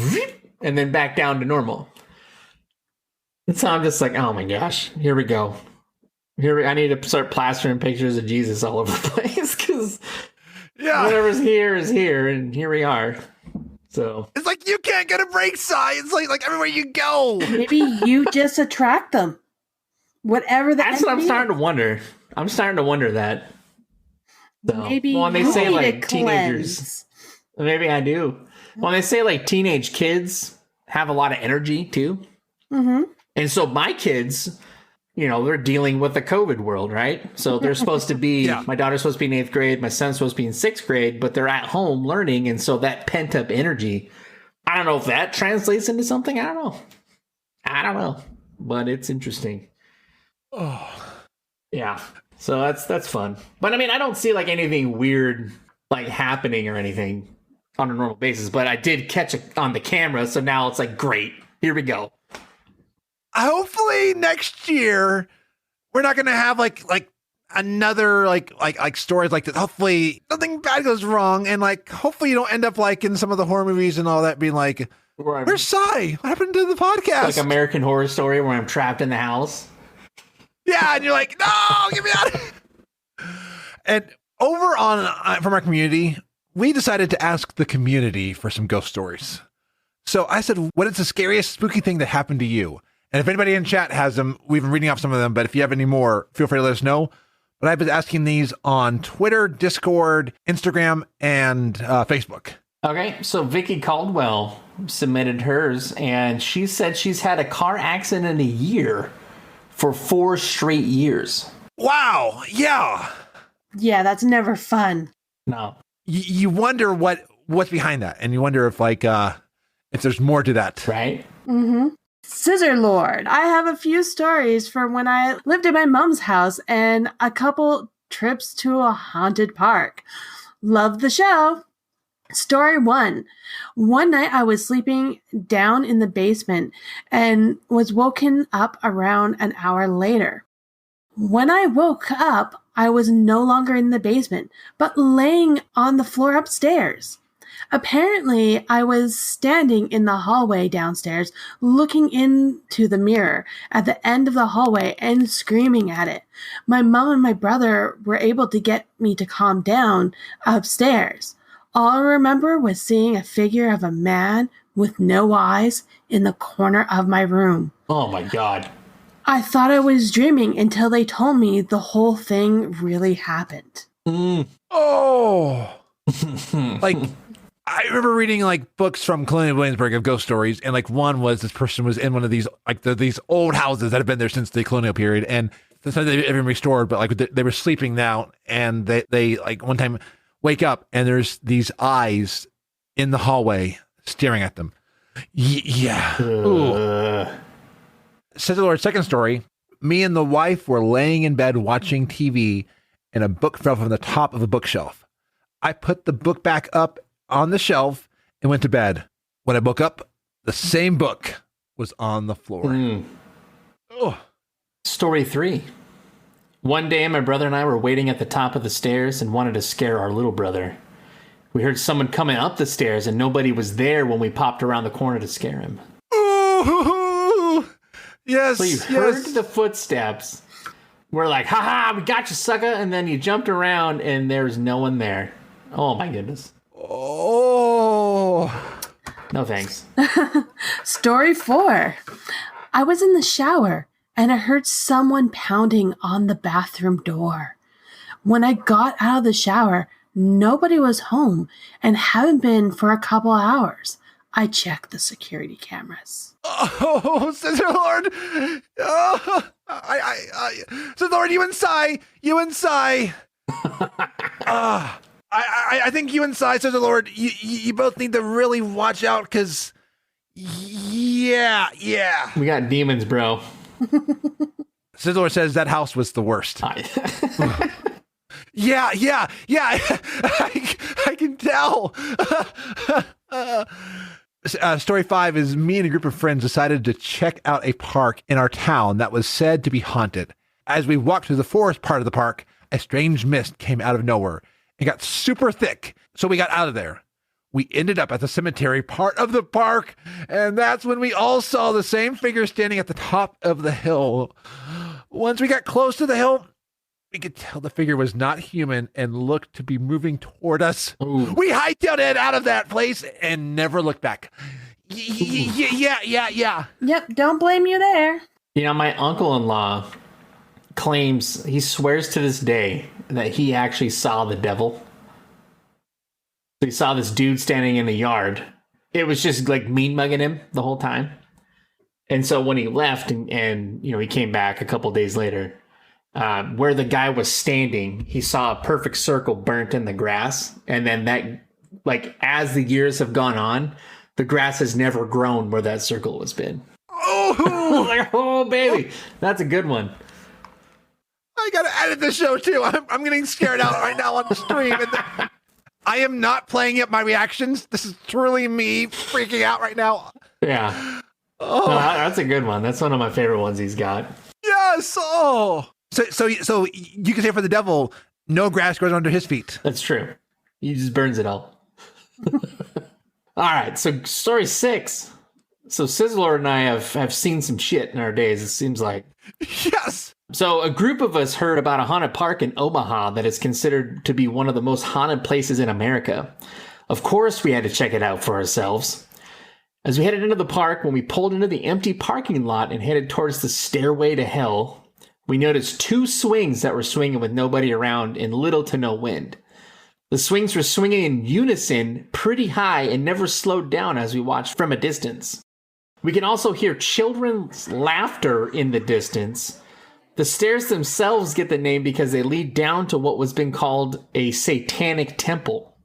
and then back down to normal. And so I'm just like, oh my gosh, here we go. I need to start plastering pictures of Jesus all over the place because whatever's here is here, and here we are. So it's like you can't get a break, Si. It's like everywhere you go. Maybe you just attract them. Whatever that's what I'm starting to wonder. I'm starting to wonder that. So, maybe when they say like teenagers. Cleanse. Maybe I do. When they say like teenage kids have a lot of energy too. Mm-hmm. And so my kids, they're dealing with the COVID world, right? So they're supposed to be, my daughter's supposed to be in 8th grade, my son's supposed to be in 6th grade, but they're at home learning. And so that pent up energy, I don't know if that translates into something. I don't know, but it's interesting. Oh, yeah. So that's fun. But I mean, I don't see like anything weird like happening or anything on a normal basis, but I did catch it on the camera. So now it's like, great, here we go. Hopefully next year we're not going to have like another like stories like this. Hopefully nothing bad goes wrong, and like hopefully you don't end up like in some of the horror movies and all that being like, where's Si? What happened to the podcast? Like American Horror Story where I'm trapped in the house. Yeah, and you're like, no, get me out of here. And over on from our community, we decided to ask the community for some ghost stories. So I said, what is the scariest spooky thing that happened to you? And if anybody in chat has them, we've been reading off some of them, but if you have any more, feel free to let us know. But I've been asking these on Twitter, Discord, Instagram, and Facebook. Okay, so Vicky Caldwell submitted hers, and she said she's had a car accident in a year for 4 straight years. Wow, yeah. Yeah, that's never fun. No. You wonder what's behind that, and you wonder if if there's more to that. Right? Mm-hmm. Scissor Lord, I have a few stories from when I lived at my mom's house and a couple trips to a haunted park. Love the show. Story 1. One night I was sleeping down in the basement and was woken up around an hour later. When I woke up, I was no longer in the basement, but laying on the floor upstairs. Apparently, I was standing in the hallway downstairs, looking into the mirror at the end of the hallway and screaming at it. My mom and my brother were able to get me to calm down upstairs. All I remember was seeing a figure of a man with no eyes in the corner of my room. Oh my God. I thought I was dreaming until they told me the whole thing really happened. Oh. Like, I remember reading like books from Colonial Williamsburg of ghost stories, and like one was this person was in one of these these old houses that have been there since the colonial period, and they've been restored, but like they were sleeping now, and they like one time wake up and there's these eyes in the hallway staring at them. Yeah. Says the Lord. Second story. Me and the wife were laying in bed watching TV, and a book fell from the top of a bookshelf. I put the book back up on the shelf and went to bed. When I woke up, the same book was on the floor. Oh. Story 3. One day, my brother and I were waiting at the top of the stairs and wanted to scare our little brother. We heard someone coming up the stairs and nobody was there when we popped around the corner to scare him. Ooh, yes. So you heard the footsteps. We're like, haha, we got you, sucker. And then you jumped around and there's no one there. Oh my goodness. Oh. No thanks. Story 4. I was in the shower and I heard someone pounding on the bathroom door. When I got out of the shower, nobody was home and haven't been for a couple hours. I checked the security cameras. Oh, Sister Lord. Oh, Sister Lord, you and Si. I think you and Si, Sister Lord, you both need to really watch out because, yeah. We got demons, bro. Sister Lord says that house was the worst. Yeah. I can tell. Story 5 is me and a group of friends decided to check out a park in our town that was said to be haunted. As we walked through the forest part of the park, a strange mist came out of nowhere. It got super thick, so we got out of there. We ended up at the cemetery part of the park, and that's when we all saw the same figure standing at the top of the hill. Once we got close to the hill, we could tell the figure was not human and looked to be moving toward us. Ooh. We hightailed it out of that place and never looked back. Yeah. Yep, don't blame you there. You know, my uncle-in-law claims, he swears to this day that he actually saw the devil. So he saw this dude standing in the yard. It was just like mean mugging him the whole time. And so when he left and you know, he came back a couple days later, where the guy was standing, he saw a perfect circle burnt in the grass. And then that, like, as the years have gone on, the grass has never grown where that circle has been. Oh, like, oh, baby. That's a good one. I got to edit the show, too. I'm getting scared out right now on the stream. I am not playing up my reactions. This is truly me freaking out right now. Yeah. Oh, no, that's a good one. That's one of my favorite ones he's got. Yes. Oh. So you can say for the devil, no grass grows under his feet. That's true. He just burns it all. All right. So story 6. So Sizzler and I have seen some shit in our days, it seems like. Yes. So a group of us heard about a haunted park in Omaha that is considered to be one of the most haunted places in America. Of course, we had to check it out for ourselves. As we headed into the park, when we pulled into the empty parking lot and headed towards the stairway to hell, we noticed 2 swings that were swinging with nobody around and little to no wind. The swings were swinging in unison pretty high and never slowed down as we watched from a distance. We can also hear children's laughter in the distance. The stairs themselves get the name because they lead down to what was been called a satanic temple.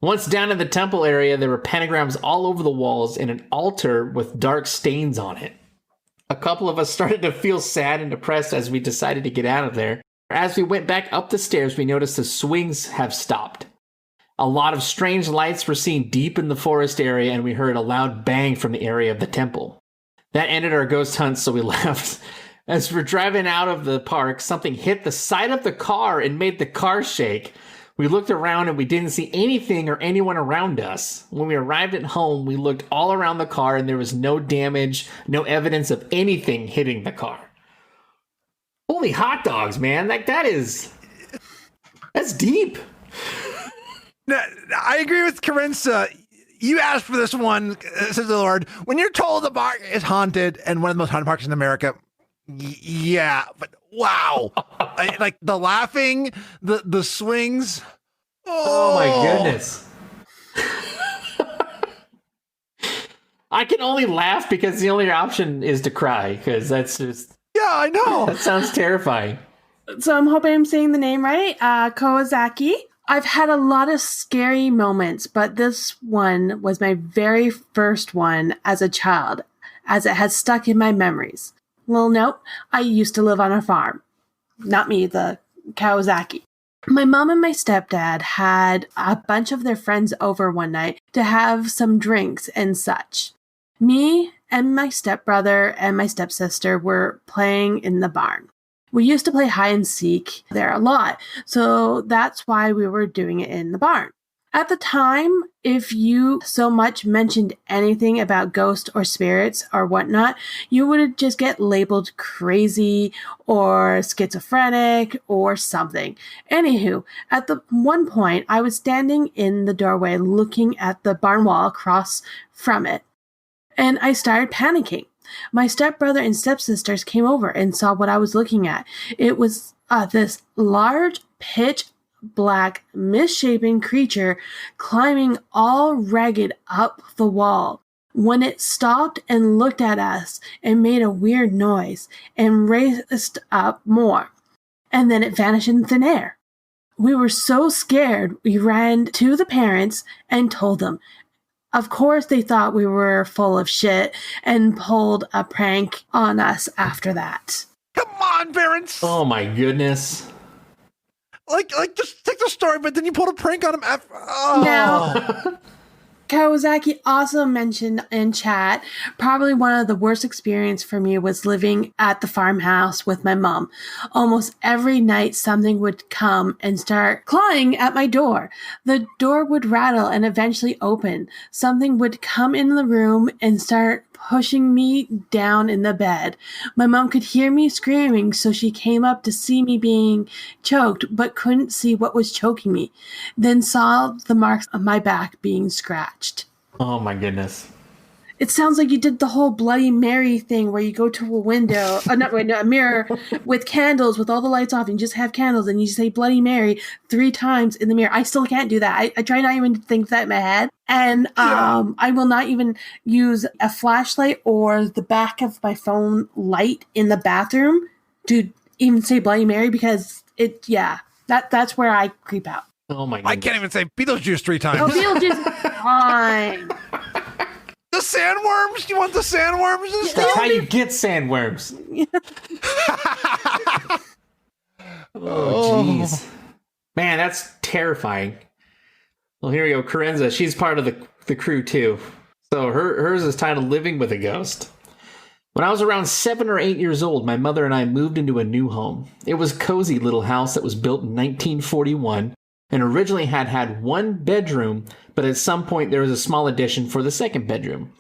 Once down in the temple area, there were pentagrams all over the walls and an altar with dark stains on it. A couple of us started to feel sad and depressed as we decided to get out of there. As we went back up the stairs, we noticed the swings have stopped. A lot of strange lights were seen deep in the forest area, and we heard a loud bang from the area of the temple. That ended our ghost hunt, so we left. As we're driving out of the park, something hit the side of the car and made the car shake. We looked around and we didn't see anything or anyone around us. When we arrived at home, we looked all around the car and there was no damage, no evidence of anything hitting the car. Holy hot dogs, man. That's deep. I agree with Carinza. You asked for this one, says the Lord. When you're told the park is haunted and one of the most haunted parks in America, yeah, but wow. Like the laughing, the swings. Oh my goodness. I can only laugh because the only option is to cry, because that's just... Yeah, I know. That sounds terrifying. So I'm hoping I'm saying the name right. Kawasaki. I've had a lot of scary moments, but this one was my very first one as a child, as it has stuck in my memories. Little note, I used to live on a farm. Not me, the Kawasaki. My mom and my stepdad had a bunch of their friends over one night to have some drinks and such. Me and my stepbrother and my stepsister were playing in the barn. We used to play hide and seek there a lot, so that's why we were doing it in the barn. At the time, if you so much mentioned anything about ghosts or spirits or whatnot, you would just get labeled crazy or schizophrenic or something. Anywho, at the one point, I was standing in the doorway looking at the barn wall across from it, and I started panicking. My stepbrother and stepsisters came over and saw what I was looking at. It was this large, pitch black, misshapen creature climbing all ragged up the wall. When it stopped and looked at us and made a weird noise and raised up more, and then it vanished in thin air. We were so scared, we ran to the parents and told them. Of course, they thought we were full of shit and pulled a prank on us after that. Come on, parents! Oh my goodness. Like, just take the story, but then you pulled a prank on him after. Oh. Now, Kawasaki also mentioned in chat, probably one of the worst experiences for me was living at the farmhouse with my mom. Almost every night something would come and start clawing at my door. The door would rattle and eventually open. Something would come in the room and start pushing me down in the bed. My mom could hear me screaming, so she came up to see me being choked, but couldn't see what was choking me. Then saw the marks on my back being scratched. Oh my goodness. It sounds like you did the whole Bloody Mary thing where you go to a window, a mirror with candles with all the lights off and you just have candles and you say Bloody Mary 3 times in the mirror. I still can't do that. I try not even to think that in my head. And I will not even use a flashlight or the back of my phone light in the bathroom to even say Bloody Mary because that's where I creep out. Oh my goodness. I can't even say Beetlejuice 3 times. Oh, Beetlejuice is fine. The sandworms? You want the sandworms? That's how you get sandworms. Oh, jeez. Man, that's terrifying. Well, here we go. Carenza, she's part of the crew, too. So hers is titled Living with a Ghost. When I was around 7 or 8 years old, my mother and I moved into a new home. It was a cozy little house that was built in 1941 and originally had 1 bedroom, but at some point there was a small addition for the 2nd bedroom.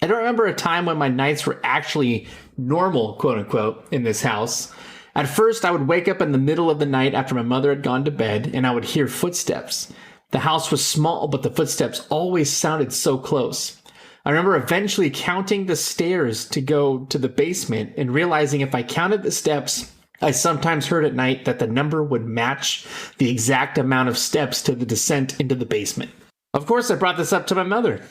I don't remember a time when my nights were actually normal, quote unquote, in this house. At first, I would wake up in the middle of the night after my mother had gone to bed, and I would hear footsteps. The house was small, but the footsteps always sounded so close. I remember eventually counting the stairs to go to the basement and realizing if I counted the steps, I sometimes heard at night that the number would match the exact amount of steps to the descent into the basement. Of course, I brought this up to my mother.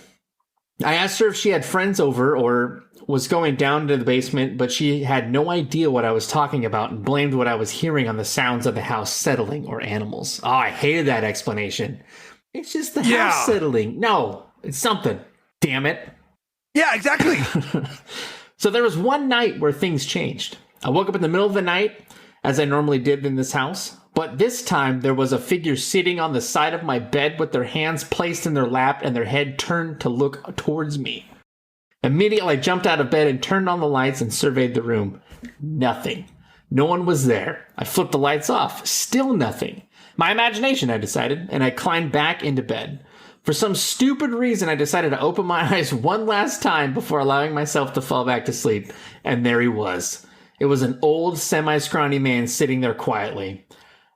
I asked her if she had friends over or was going down to the basement, but she had no idea what I was talking about and blamed what I was hearing on the sounds of the house settling or animals. Oh, I hated that explanation. It's just the house settling. No, it's something. Damn it. Yeah, exactly. So there was one night where things changed. I woke up in the middle of the night, as I normally did in this house, but this time there was a figure sitting on the side of my bed with their hands placed in their lap and their head turned to look towards me. Immediately, I jumped out of bed and turned on the lights and surveyed the room. Nothing. No one was there. I flipped the lights off. Still nothing. My imagination, I decided, and I climbed back into bed. For some stupid reason, I decided to open my eyes one last time before allowing myself to fall back to sleep, and there he was. It was an old, semi-scrawny man sitting there quietly.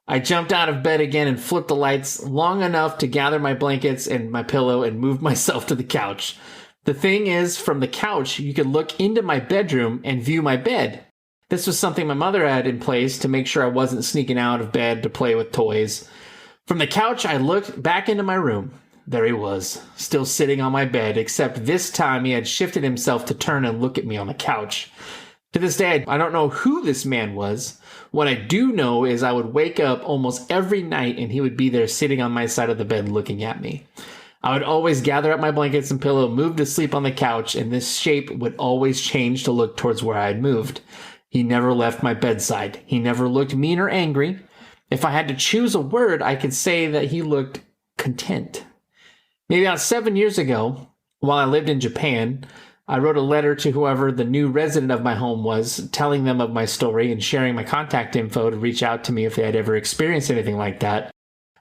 I jumped out of bed again and flipped the lights long enough to gather my blankets and my pillow and move myself to the couch. The thing is, from the couch, you could look into my bedroom and view my bed. This was something my mother had in place to make sure I wasn't sneaking out of bed to play with toys. From the couch, I looked back into my room. There he was, still sitting on my bed, except this time he had shifted himself to turn and look at me on the couch. To this day, I don't know who this man was. What I do know is I would wake up almost every night and he would be there sitting on my side of the bed looking at me. I would always gather up my blankets and pillow, move to sleep on the couch, and this shape would always change to look towards where I had moved. He never left my bedside. He never looked mean or angry. If I had to choose a word, I could say that he looked content. Maybe about 7 years ago, while I lived in Japan, I wrote a letter to whoever the new resident of my home was, telling them of my story and sharing my contact info to reach out to me if they had ever experienced anything like that.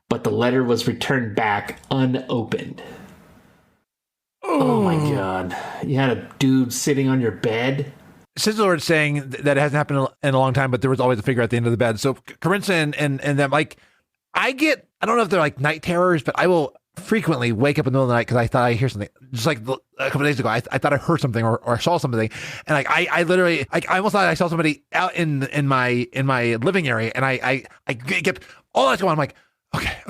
But the letter was returned back unopened. Oh my god. You had a dude sitting on your bed? Sizzlord saying that it hasn't happened in a long time, but there was always a figure at the end of the bed. So Carinza and them, like, I don't know if they're like night terrors, but I will frequently wake up in the middle of the night because I thought I hear something. Just like a couple of days ago, I thought I heard something or saw something, and like I literally, like, I almost thought I saw somebody out in my living area, and I get all that's going on. I'm like,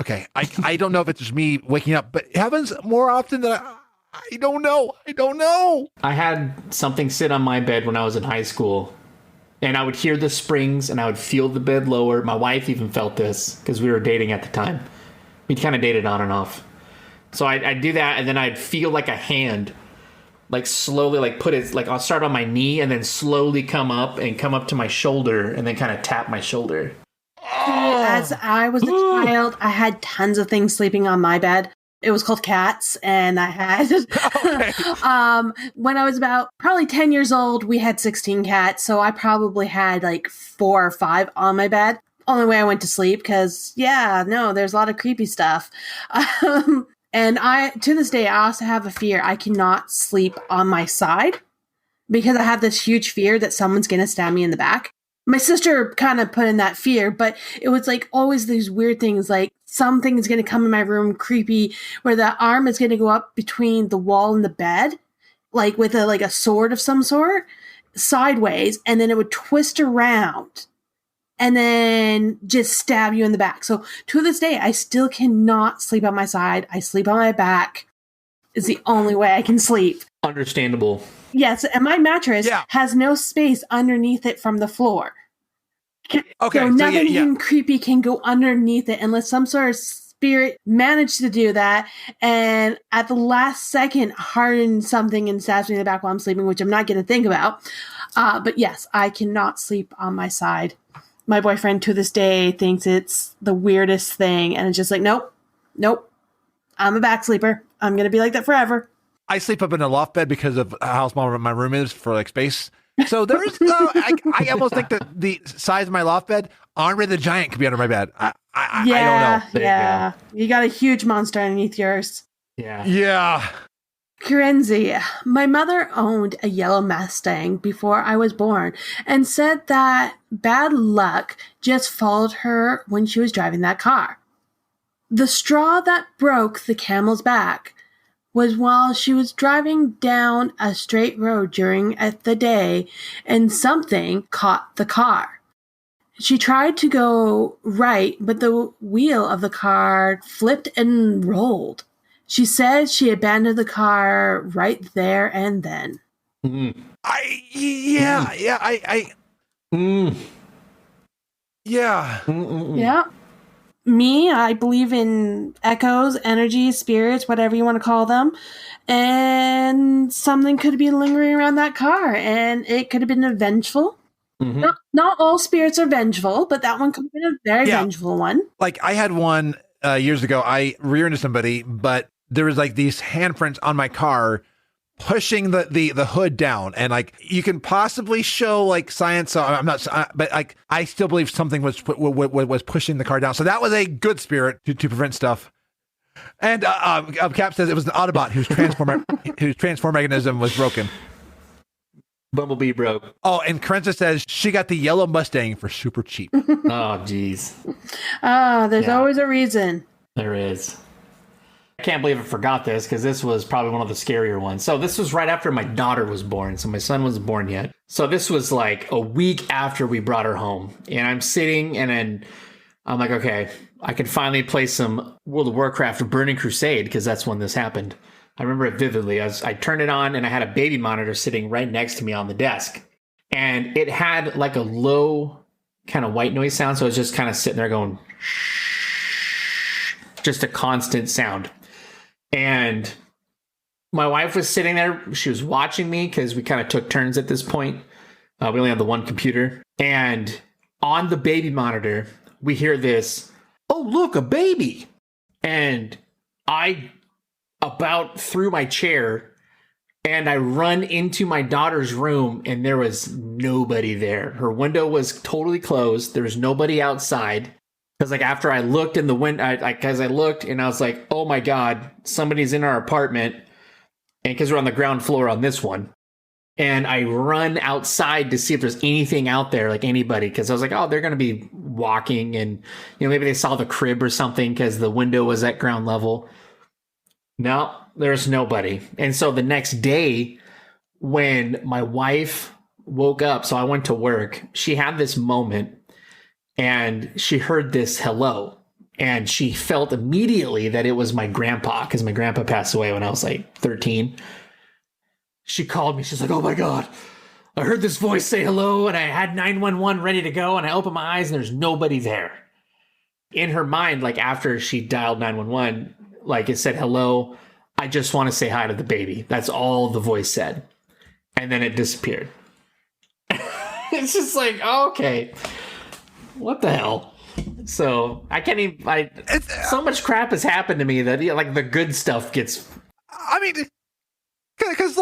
okay, I don't know if it's just me waking up, but it happens more often than I don't know. I had something sit on my bed when I was in high school, and I would hear the springs, and I would feel the bed lower. My wife even felt this because we were dating at the time. We'd kind of dated on and off. So I'd do that, and then I'd feel like a hand, like slowly, like put it, like I'll start on my knee and then slowly come up to my shoulder and then kind of tap my shoulder. As I was a child, I had tons of things sleeping on my bed. It was called Cats, and I had when I was about probably 10 years old, we had 16 cats, so I probably had like 4 or 5 on my bed. Only way I went to sleep, because there's a lot of creepy stuff. And to this day, I also have a fear. I cannot sleep on my side because I have this huge fear that someone's going to stab me in the back. My sister kind of put in that fear, but it was like always these weird things, like something is going to come in my room, creepy, where the arm is going to go up between the wall and the bed, like with a sword of some sort, sideways, and then it would twist around and then just stab you in the back. So to this day, I still cannot sleep on my side. I sleep on my back. It's the only way I can sleep. Understandable. Yes, and my mattress has no space underneath it from the floor. Okay, so nothing creepy can go underneath it unless some sort of spirit managed to do that and at the last second harden something and stabs me in the back while I'm sleeping, which I'm not going to think about. But yes, I cannot sleep on my side. My boyfriend to this day thinks it's the weirdest thing, and it's just like, nope. I'm a back sleeper. I'm going to be like that forever. I sleep up in a loft bed because of how small my room is for like space. So there's, I almost think that the size of my loft bed, Andre the Giant could be under my bed. I don't know. Yeah. You got a huge monster underneath yours. Yeah. Kirenzi, my mother owned a yellow Mustang before I was born and said that bad luck just followed her when she was driving that car. The straw that broke the camel's back was while she was driving down a straight road during the day and something caught the car. She tried to go right, but the wheel of the car flipped and rolled. She said she abandoned the car right there and then. Yeah. Me, I believe in echoes, energies, spirits, whatever you want to call them. And something could be lingering around that car, and it could have been vengeful. Mm-hmm. Not all spirits are vengeful, but that one could have been a very vengeful one. Like I had one years ago. I rear-ended somebody, but there was like these handprints on my car pushing the hood down, and like you can possibly show like science. So I'm not, but like I still believe something was pushing the car down. So that was a good spirit to prevent stuff. And Cap says it was an Autobot whose transform mechanism was broken. Bumblebee broke. Oh, and Karenza says she got the yellow Mustang for super cheap. Oh, geez. There's always a reason. There is. I can't believe I forgot this because this was probably one of the scarier ones. So this was right after my daughter was born. So my son wasn't born yet. So this was like a week after we brought her home. And I'm sitting and then I'm like, okay, I can finally play some World of Warcraft Burning Crusade because that's when this happened. I remember it vividly. I turned it on and I had a baby monitor sitting right next to me on the desk. And it had like a low kind of white noise sound. So it was just kind of sitting there going, just a constant sound. And my wife was sitting there. She was watching me because we kind of took turns at this point. We only had the one computer. And on the baby monitor, we hear this, oh, look, a baby. And I about threw my chair and I run into my daughter's room and there was nobody there. Her window was totally closed. There was nobody outside. Because like after I looked in the window, I looked and I was like, oh my God, somebody's in our apartment. And because we're on the ground floor on this one. And I run outside to see if there's anything out there, like anybody. Because I was like, oh, they're going to be walking. And, you know, maybe they saw the crib or something because the window was at ground level. No, there's nobody. And so the next day when my wife woke up, so I went to work, she had this moment and she heard this hello and she felt immediately that it was my grandpa because my grandpa passed away when I was like 13. She called me. She's like, oh my God, I heard this voice say hello and I had 911 ready to go and I opened my eyes and there's nobody there. In her mind, like after she dialed 911, like it said, hello, I just want to say hi to the baby. That's all the voice said. And then it disappeared. It's just like, oh, okay. What the hell? So I can't even. So much crap has happened to me that like the good stuff gets. I mean, because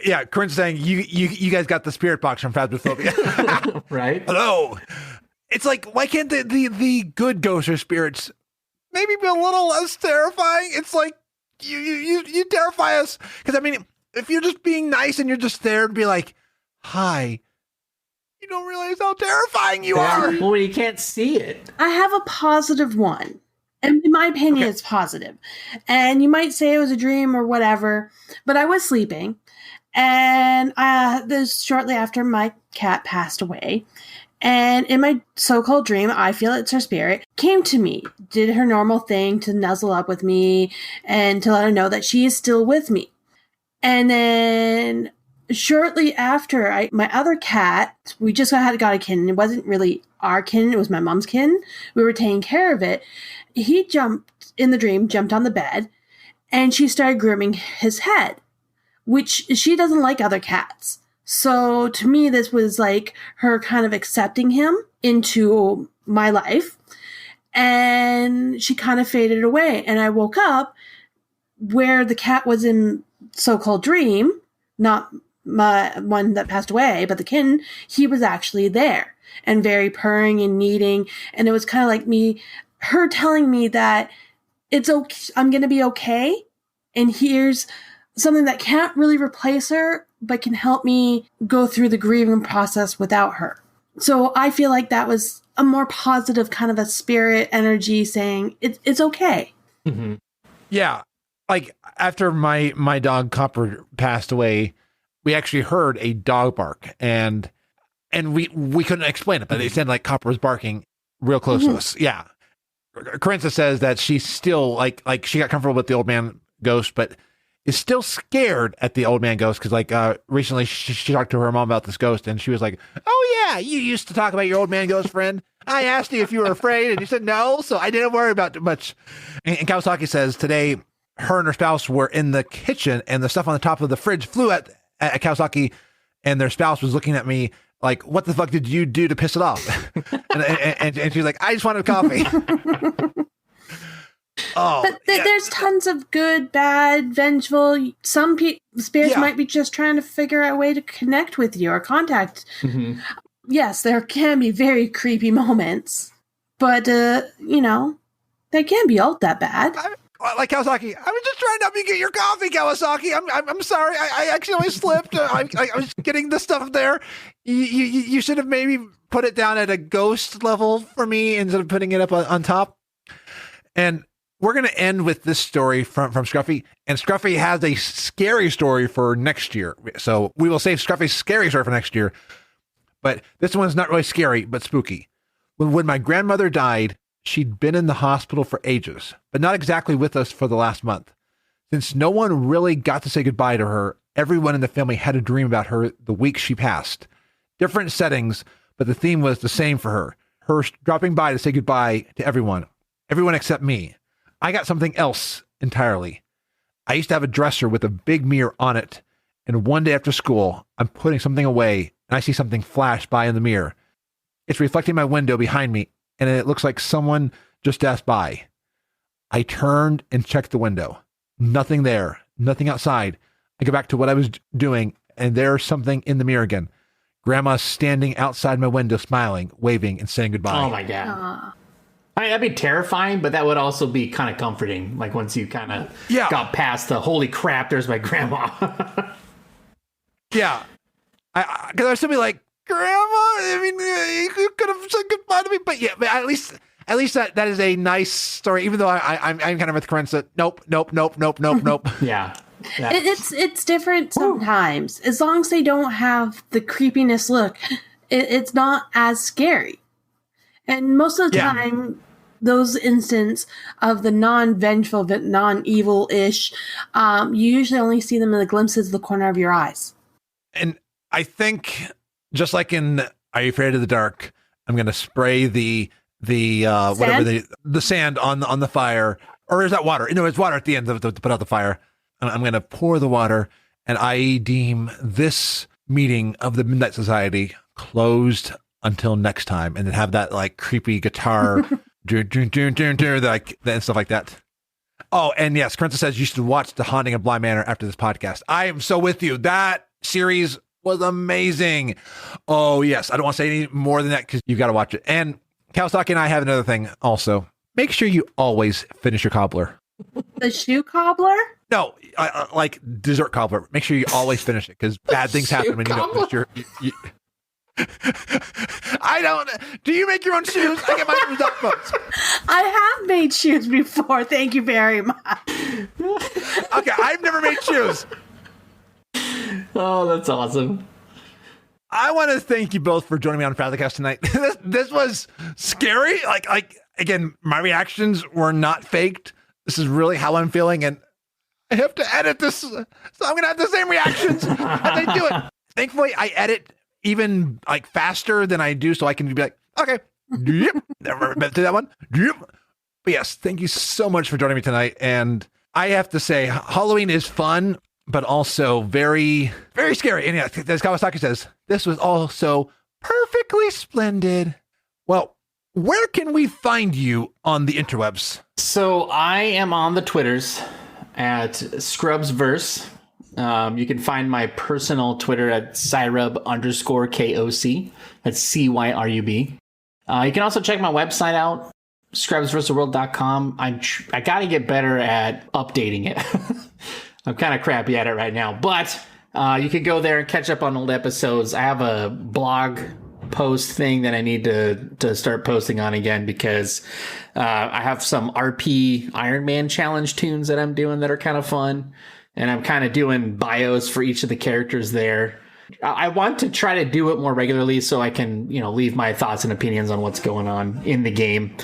yeah, Corinne's saying you guys got the spirit box from Phasmophobia, right? Hello. It's like, why can't the good ghosts or spirits maybe be a little less terrifying? It's like you terrify us because I mean, if you're just being nice and you're just there to be like, hi. You don't realize how terrifying you are. Well, you can't see it. I have a positive one. And in my opinion, it's positive. And you might say it was a dream or whatever, but I was sleeping. And this shortly after my cat passed away. And in my so-called dream, I feel it's her spirit, came to me, did her normal thing to nuzzle up with me and to let her know that she is still with me. And then shortly after, my other cat, we just got a kitten. It wasn't really our kitten. It was my mom's kitten. We were taking care of it. He jumped in the dream, jumped on the bed, and she started grooming his head, which she doesn't like other cats. So to me, this was like her kind of accepting him into my life. And she kind of faded away. And I woke up where the cat was in so-called dream, not my one that passed away, but the kitten, he was actually there and very purring and needing. And it was kind of like her telling me that it's okay, I'm going to be okay. And here's something that can't really replace her, but can help me go through the grieving process without her. So I feel like that was a more positive kind of a spirit energy saying it's okay. Mm-hmm. Yeah. Like after my dog Copper passed away, we actually heard a dog bark and we couldn't explain it, but they said like Copper was barking real close to us. Yeah. Corinza says that she's still like she got comfortable with the old man ghost, but is still scared at the old man ghost. Cause like, recently she talked to her mom about this ghost and she was like, oh yeah, you used to talk about your old man ghost friend. I asked you if you were afraid and you said no. So I didn't worry about it much. And Kawasaki says today her and her spouse were in the kitchen and the stuff on the top of the fridge flew at Kawasaki and their spouse was looking at me like, what the fuck did you do to piss it off? and she's like, I just wanted coffee. But there's tons of good, bad, vengeful. Some spirits might be just trying to figure out a way to connect with you or contact. Mm-hmm. Yes, there can be very creepy moments, but, they can't be all that bad. Like Kawasaki, I was just trying to help you get your coffee, Kawasaki. I'm sorry. I accidentally slipped. I was getting the stuff there. You should have maybe put it down at a ghost level for me instead of putting it up on top. And we're going to end with this story from Scruffy. And Scruffy has a scary story for next year. So we will save Scruffy's scary story for next year. But this one's not really scary, but spooky. When my grandmother died, she'd been in the hospital for ages, but not exactly with us for the last month. Since no one really got to say goodbye to her, everyone in the family had a dream about her the week she passed. Different settings, but the theme was the same for her. Her dropping by to say goodbye to everyone except me. I got something else entirely. I used to have a dresser with a big mirror on it, and one day after school, I'm putting something away, and I see something flash by in the mirror. It's reflecting my window behind me, and it looks like someone just passed by. I turned and checked the window. Nothing there, nothing outside. I go back to what I was doing, and there's something in the mirror again. Grandma's standing outside my window, smiling, waving, and saying goodbye. Oh my God. I mean, that'd be terrifying, but that would also be kind of comforting. Like once you kind of got past the holy crap, there's my grandma. Yeah. Because I was still be like, Grandma, I mean, you could have said goodbye to me, but yeah, but at least that is a nice story. Even though I'm kind of with Corinne said, nope. Yeah. It's different sometimes. As long as they don't have the creepiness look, it's not as scary. And most of the time, those instances of the non-vengeful, non-evil-ish, you usually only see them in the glimpses of the corner of your eyes. And I think, just like in Are You Afraid of the Dark, I'm going to spray the sand on the fire, or is that water? No, it's water at the end to put out the fire. I'm going to pour the water, and I deem this meeting of the Midnight Society closed until next time, and then have that like creepy guitar, like and stuff like that. Oh, and yes, Corinthia says you should watch The Haunting of Bly Manor after this podcast. I am so with you. That series was amazing. Oh yes, I don't want to say any more than that because you've got to watch it. And Kawasaki and I have another thing also. Make sure you always finish your cobbler. The shoe cobbler? No, like dessert cobbler. Make sure you always finish it because bad things happen when you don't finish your. I don't. Do you make your own shoes? I get mine from Duck Boats. I have made shoes before. Thank you very much. Okay, I've never made shoes. Oh, that's awesome. I want to thank you both for joining me on FrazlCast tonight. This was scary. Like again, my reactions were not faked. This is really how I'm feeling, and I have to edit this, so I'm gonna have the same reactions as I do it. Thankfully, I edit even like faster than I do, so I can be like, okay, yep, never been through that one. Yep. But yes, thank you so much for joining me tonight. And I have to say, Halloween is fun, but also very, very scary. And yeah, as Kawasaki says, this was also perfectly splendid. Well, where can we find you on the interwebs? So I am on the Twitters at Scrubsverse. You can find my personal Twitter at Cyrub_KOC. That's CYRUB. You can also check my website out, scrubsversetheworld.com. I got to get better at updating it. I'm kind of crappy at it right now, but you can go there and catch up on old episodes. I have a blog post thing that I need to start posting on again because I have some RP Iron Man challenge tunes that I'm doing that are kind of fun. And I'm kind of doing bios for each of the characters there. I want to try to do it more regularly so I can, leave my thoughts and opinions on what's going on in the game.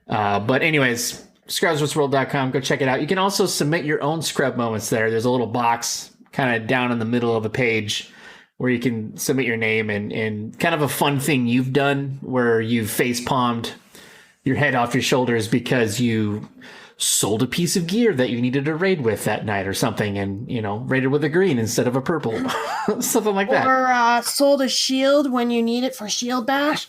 But anyways, scrubswordsworld.com, go check it out. You can also submit your own scrub moments there. There's a little box kind of down in the middle of the page where you can submit your name and kind of a fun thing you've done where you've face-palmed your head off your shoulders because you sold a piece of gear that you needed to raid with that night or something and, raided with a green instead of a purple. Something like that. Or sold a shield when you need it for shield bash.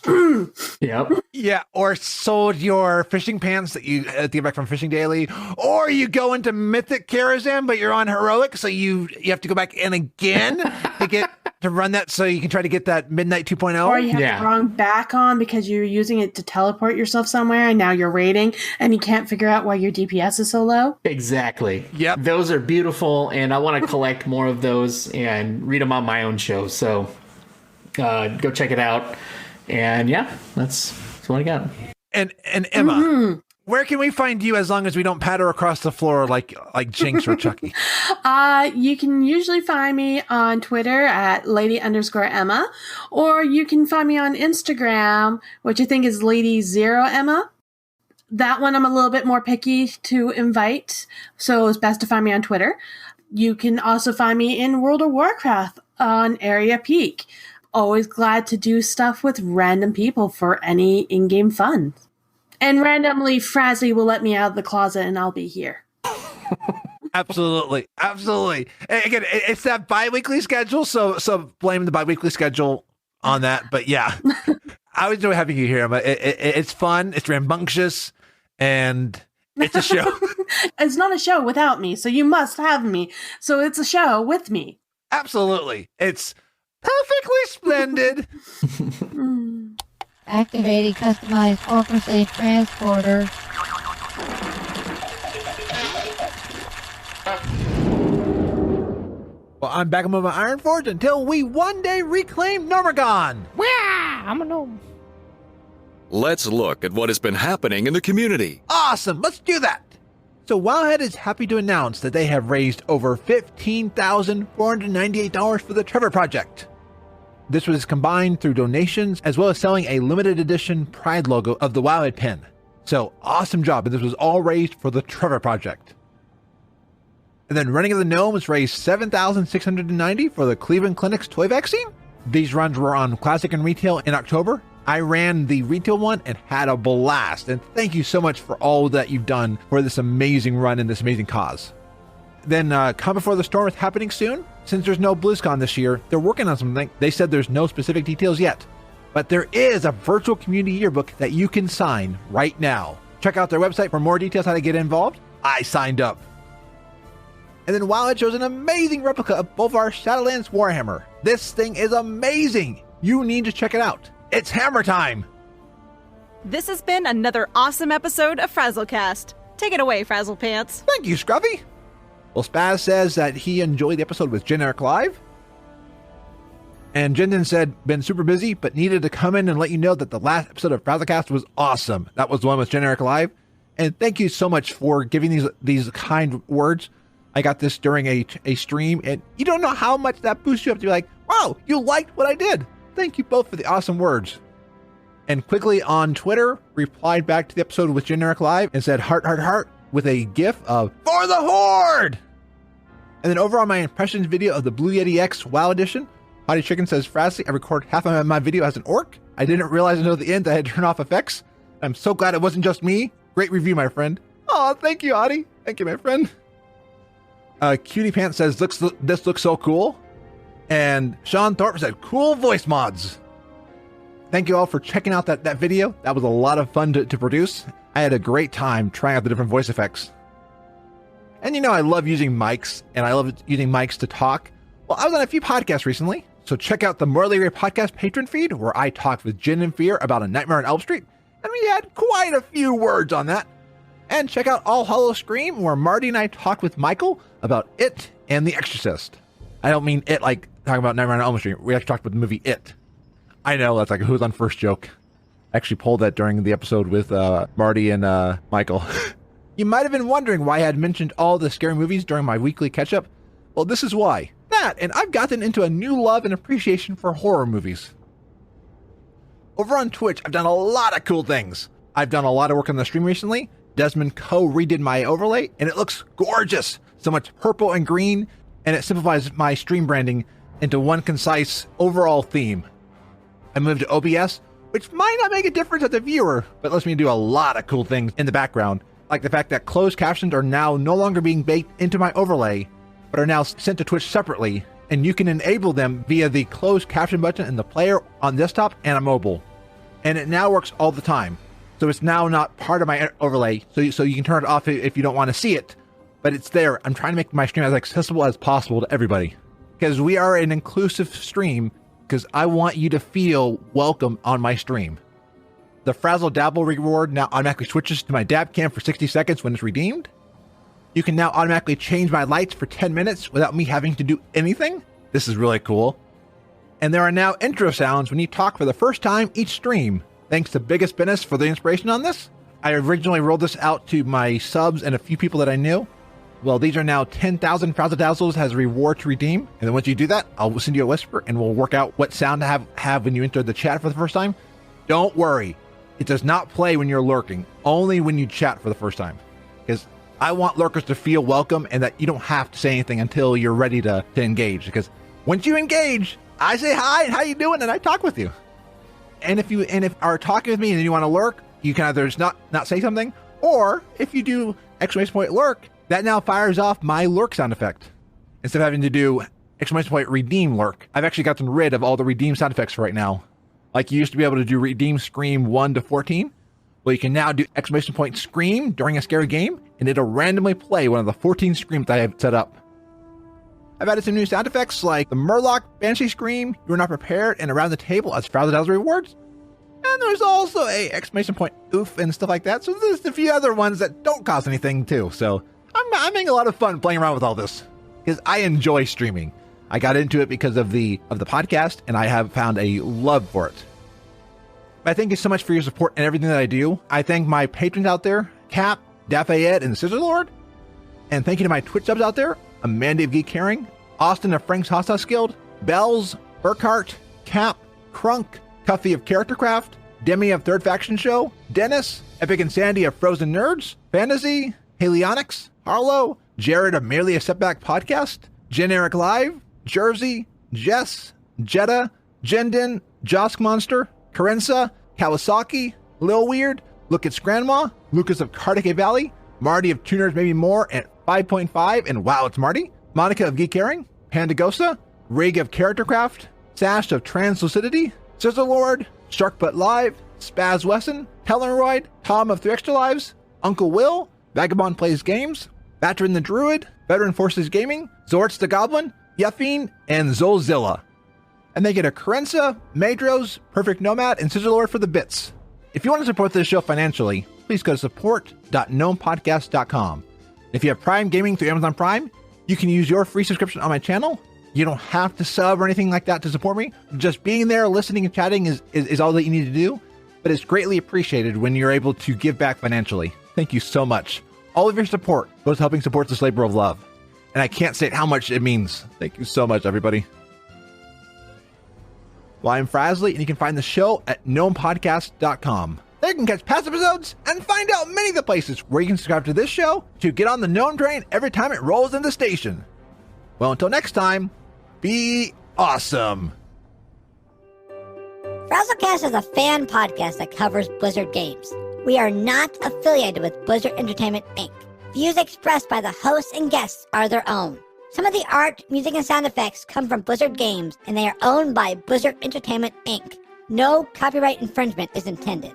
Yep. Yeah, or sold your fishing pants that you get back from Fishing Daily. Or you go into Mythic Karazhan, but you're on Heroic, so you have to go back in again to run that so you can try to get that Midnight 2.0. Or you have the wrong back on because you're using it to teleport yourself somewhere and now you're raiding and you can't figure out why your DPS is so low. Exactly. Yep. Those are beautiful and I want to collect more of those and read them on my own show. So go check it out. And yeah, that's what I got. And Emma, where can we find you as long as we don't patter across the floor like Jinx or Chucky? You can usually find me on Twitter at lady_Emma, or you can find me on Instagram, which I think is lady0Emma. That one I'm a little bit more picky to invite, so it's best to find me on Twitter. You can also find me in World of Warcraft on Area Peak. Always glad to do stuff with random people for any in-game fun. And randomly, Frazley will let me out of the closet and I'll be here. Absolutely. Absolutely. And again, it's that bi-weekly schedule, so blame the bi-weekly schedule on that. But yeah, I always enjoy having you here, Emma. It's fun, it's rambunctious, and it's a show. It's not a show without me, so you must have me. So it's a show with me. Absolutely. It's perfectly splendid. Activating customized Corpus A transporter. Well, I'm back on my Iron Forge until we one day reclaim Normagon. I'm a gnome. Let's look at what has been happening in the community. Awesome, let's do that. So Wildhead is happy to announce that they have raised over $15,498 for the Trevor Project. This was combined through donations as well as selling a limited edition Pride logo of the Wildhead pin. So awesome job, and this was all raised for the Trevor Project. And then Running of the Gnomes raised $7,690 for the Cleveland Clinic's toy vaccine. These runs were on Classic and Retail in October. I ran the retail one and had a blast. And thank you so much for all that you've done for this amazing run and this amazing cause. Then Come Before the Storm is happening soon. Since there's no BlizzCon this year, they're working on something. They said there's no specific details yet. But there is a virtual community yearbook that you can sign right now. Check out their website for more details how to get involved. I signed up. And then WoW shows an amazing replica of Bolvar Shadowlands Warhammer. This thing is amazing. You need to check it out. It's hammer time. This has been another awesome episode of FrazlCast. Take it away, Frazzle Pants. Thank you, Scruffy. Well, Spaz says that he enjoyed the episode with Generic Live. And Jendon said, been super busy, but needed to come in and let you know that the last episode of FrazlCast was awesome. That was the one with Generic Live. And thank you so much for giving these kind words. I got this during a stream, and you don't know how much that boosts you up to be like, wow, you liked what I did. Thank you both for the awesome words. And quickly on Twitter, replied back to the episode with Generic Live and said, heart, heart, heart, with a gif of, for the Horde! And then over on my impressions video of the Blue Yeti X WoW Edition, Hottie Chicken says, Frazley, I record half of my video as an orc. I didn't realize until the end that I had turned off effects. I'm so glad it wasn't just me. Great review, my friend. Oh, thank you, Hottie. Thank you, my friend. Cutie Pants says, this looks so cool. And Sean Thorpe said, cool voice mods. Thank you all for checking out that video. That was a lot of fun to produce. I had a great time trying out the different voice effects. And you know, I love using mics, and I love using mics to talk. Well, I was on a few podcasts recently. So check out the Morley Ray Podcast patron feed, where I talked with Jin and Fear about A Nightmare on Elm Street, and we had quite a few words on that. And check out All Hollow Scream, where Marty and I talked with Michael about It and The Exorcist. I don't mean It like talking about Nightmare on Elm Street. We actually talked about the movie It. I know, that's like a Who's on First joke. I actually pulled that during the episode with Marty and Michael. You might have been wondering why I had mentioned all the scary movies during my weekly catch-up. Well, this is why. That, and I've gotten into a new love and appreciation for horror movies. Over on Twitch, I've done a lot of cool things. I've done a lot of work on the stream recently. Desmond redid my overlay, and it looks gorgeous. So much purple and green, and it simplifies my stream branding into one concise overall theme. I moved to OBS, which might not make a difference as a viewer, but lets me do a lot of cool things in the background, like the fact that closed captions are now no longer being baked into my overlay, but are now sent to Twitch separately, and you can enable them via the closed caption button in the player on desktop and on mobile. And it now works all the time. So it's now not part of my overlay, so you can turn it off if you don't want to see it, but it's there. I'm trying to make my stream as accessible as possible to everybody, because we are an inclusive stream, because I want you to feel welcome on my stream. The Frazzle Dabble reward now automatically switches to my dab cam for 60 seconds when it's redeemed. You can now automatically change my lights for 10 minutes without me having to do anything. This is really cool. And there are now intro sounds when you talk for the first time each stream. Thanks to Biggest Business for the inspiration on this. I originally rolled this out to my subs and a few people that I knew. Well, these are now 10,000 Frazzle Dazzles as a reward to redeem. And then once you do that, I'll send you a whisper and we'll work out what sound to have when you enter the chat for the first time. Don't worry. It does not play when you're lurking, only when you chat for the first time. Because I want lurkers to feel welcome and that you don't have to say anything until you're ready to engage. Because once you engage, I say hi and how you doing and I talk with you. And if you are talking with me and you want to lurk, you can either just not say something, or if you do exclamation point lurk, that now fires off my lurk sound effect. Instead of having to do exclamation point redeem lurk, I've actually gotten rid of all the redeem sound effects right now. Like you used to be able to do redeem scream 1 to 14. Well, you can now do exclamation point scream during a scary game, and it'll randomly play one of the 14 screams that I have set up. I've added some new sound effects like the Murloc Banshee Scream, You're Not Prepared, and Around the Table as Frazzle Dazzle rewards. And there's also a exclamation point oof and stuff like that. So there's a few other ones that don't cost anything too. So I'm having a lot of fun playing around with all this because I enjoy streaming. I got into it because of the podcast, and I have found a love for it. I thank you so much for your support and everything that I do. I thank my patrons out there, Cap, Dafayette, and the Scissor Lord. And thank you to my Twitch subs out there, Amanda of Geek Caring, Austin of Frank's Hot Sauce Guild, Bells, Burkhart, Cap, Crunk, Cuffy of Charactercraft, Demi of Third Faction Show, Dennis, Epic and Sandy of Frozen Nerds, Fantasy, Halionics, Harlow, Jared of Merely a Setback Podcast, Generic Live, Jersey, Jess, Jetta, Jendon, Josk Monster, Carenza, Kawasaki, Lil Weird, Look It's Grandma, Lucas of Cardiac Valley, Marty of Tuners Maybe More at 5.5 and Wow It's Marty, Monica of Geek Caring, Pandagosa, Rig of Charactercraft, Sash of Translucidity, Sizzlelord, Sharkbutt Live, Spaz Wesson, Telleroyd, Tom of 3 Extra Lives, Uncle Will, Vagabond Plays Games, Batrin the Druid, Veteran Forces Gaming, Zorts the Goblin, Yuffine, and Zolzilla. And they get a Carenza, Madros, Perfect Nomad, and Sizzlelord for the bits. If you want to support this show financially, please go to support.gnomepodcast.com. If you have Prime Gaming through Amazon Prime, you can use your free subscription on my channel. You don't have to sub or anything like that to support me. Just being there, listening, and chatting is all that you need to do. But it's greatly appreciated when you're able to give back financially. Thank you so much. All of your support goes helping support this labor of love. And I can't state how much it means. Thank you so much, everybody. Well, I'm Frazley, and you can find the show at gnomepodcast.com. There you can catch past episodes and find out many of the places where you can subscribe to this show to get on the Gnome Train every time it rolls in the station. Well, until next time, be awesome. FrazlCast is a fan podcast that covers Blizzard games. We are not affiliated with Blizzard Entertainment, Inc. Views expressed by the hosts and guests are their own. Some of the art, music, and sound effects come from Blizzard Games, and they are owned by Blizzard Entertainment, Inc. No copyright infringement is intended.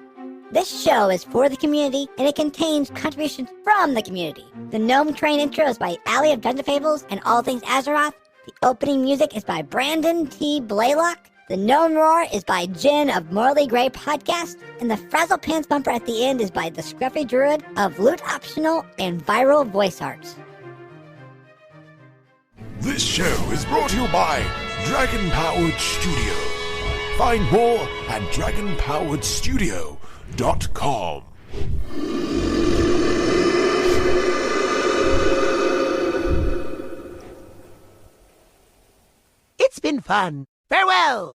This show is for the community, and it contains contributions from the community. The Gnome Train intro is by Alley of Dungeon Fables and All Things Azeroth. The opening music is by Brandon T. Blaylock. The Gnome Roar is by Jen of Morley Grey Podcast. And the Frazzle Pants bumper at the end is by the Scruffy Druid of Loot Optional and Viral Voice Arts. This show is brought to you by Dragon Powered Studio. Find more at dragonpoweredstudio.com. It's been fun. Farewell!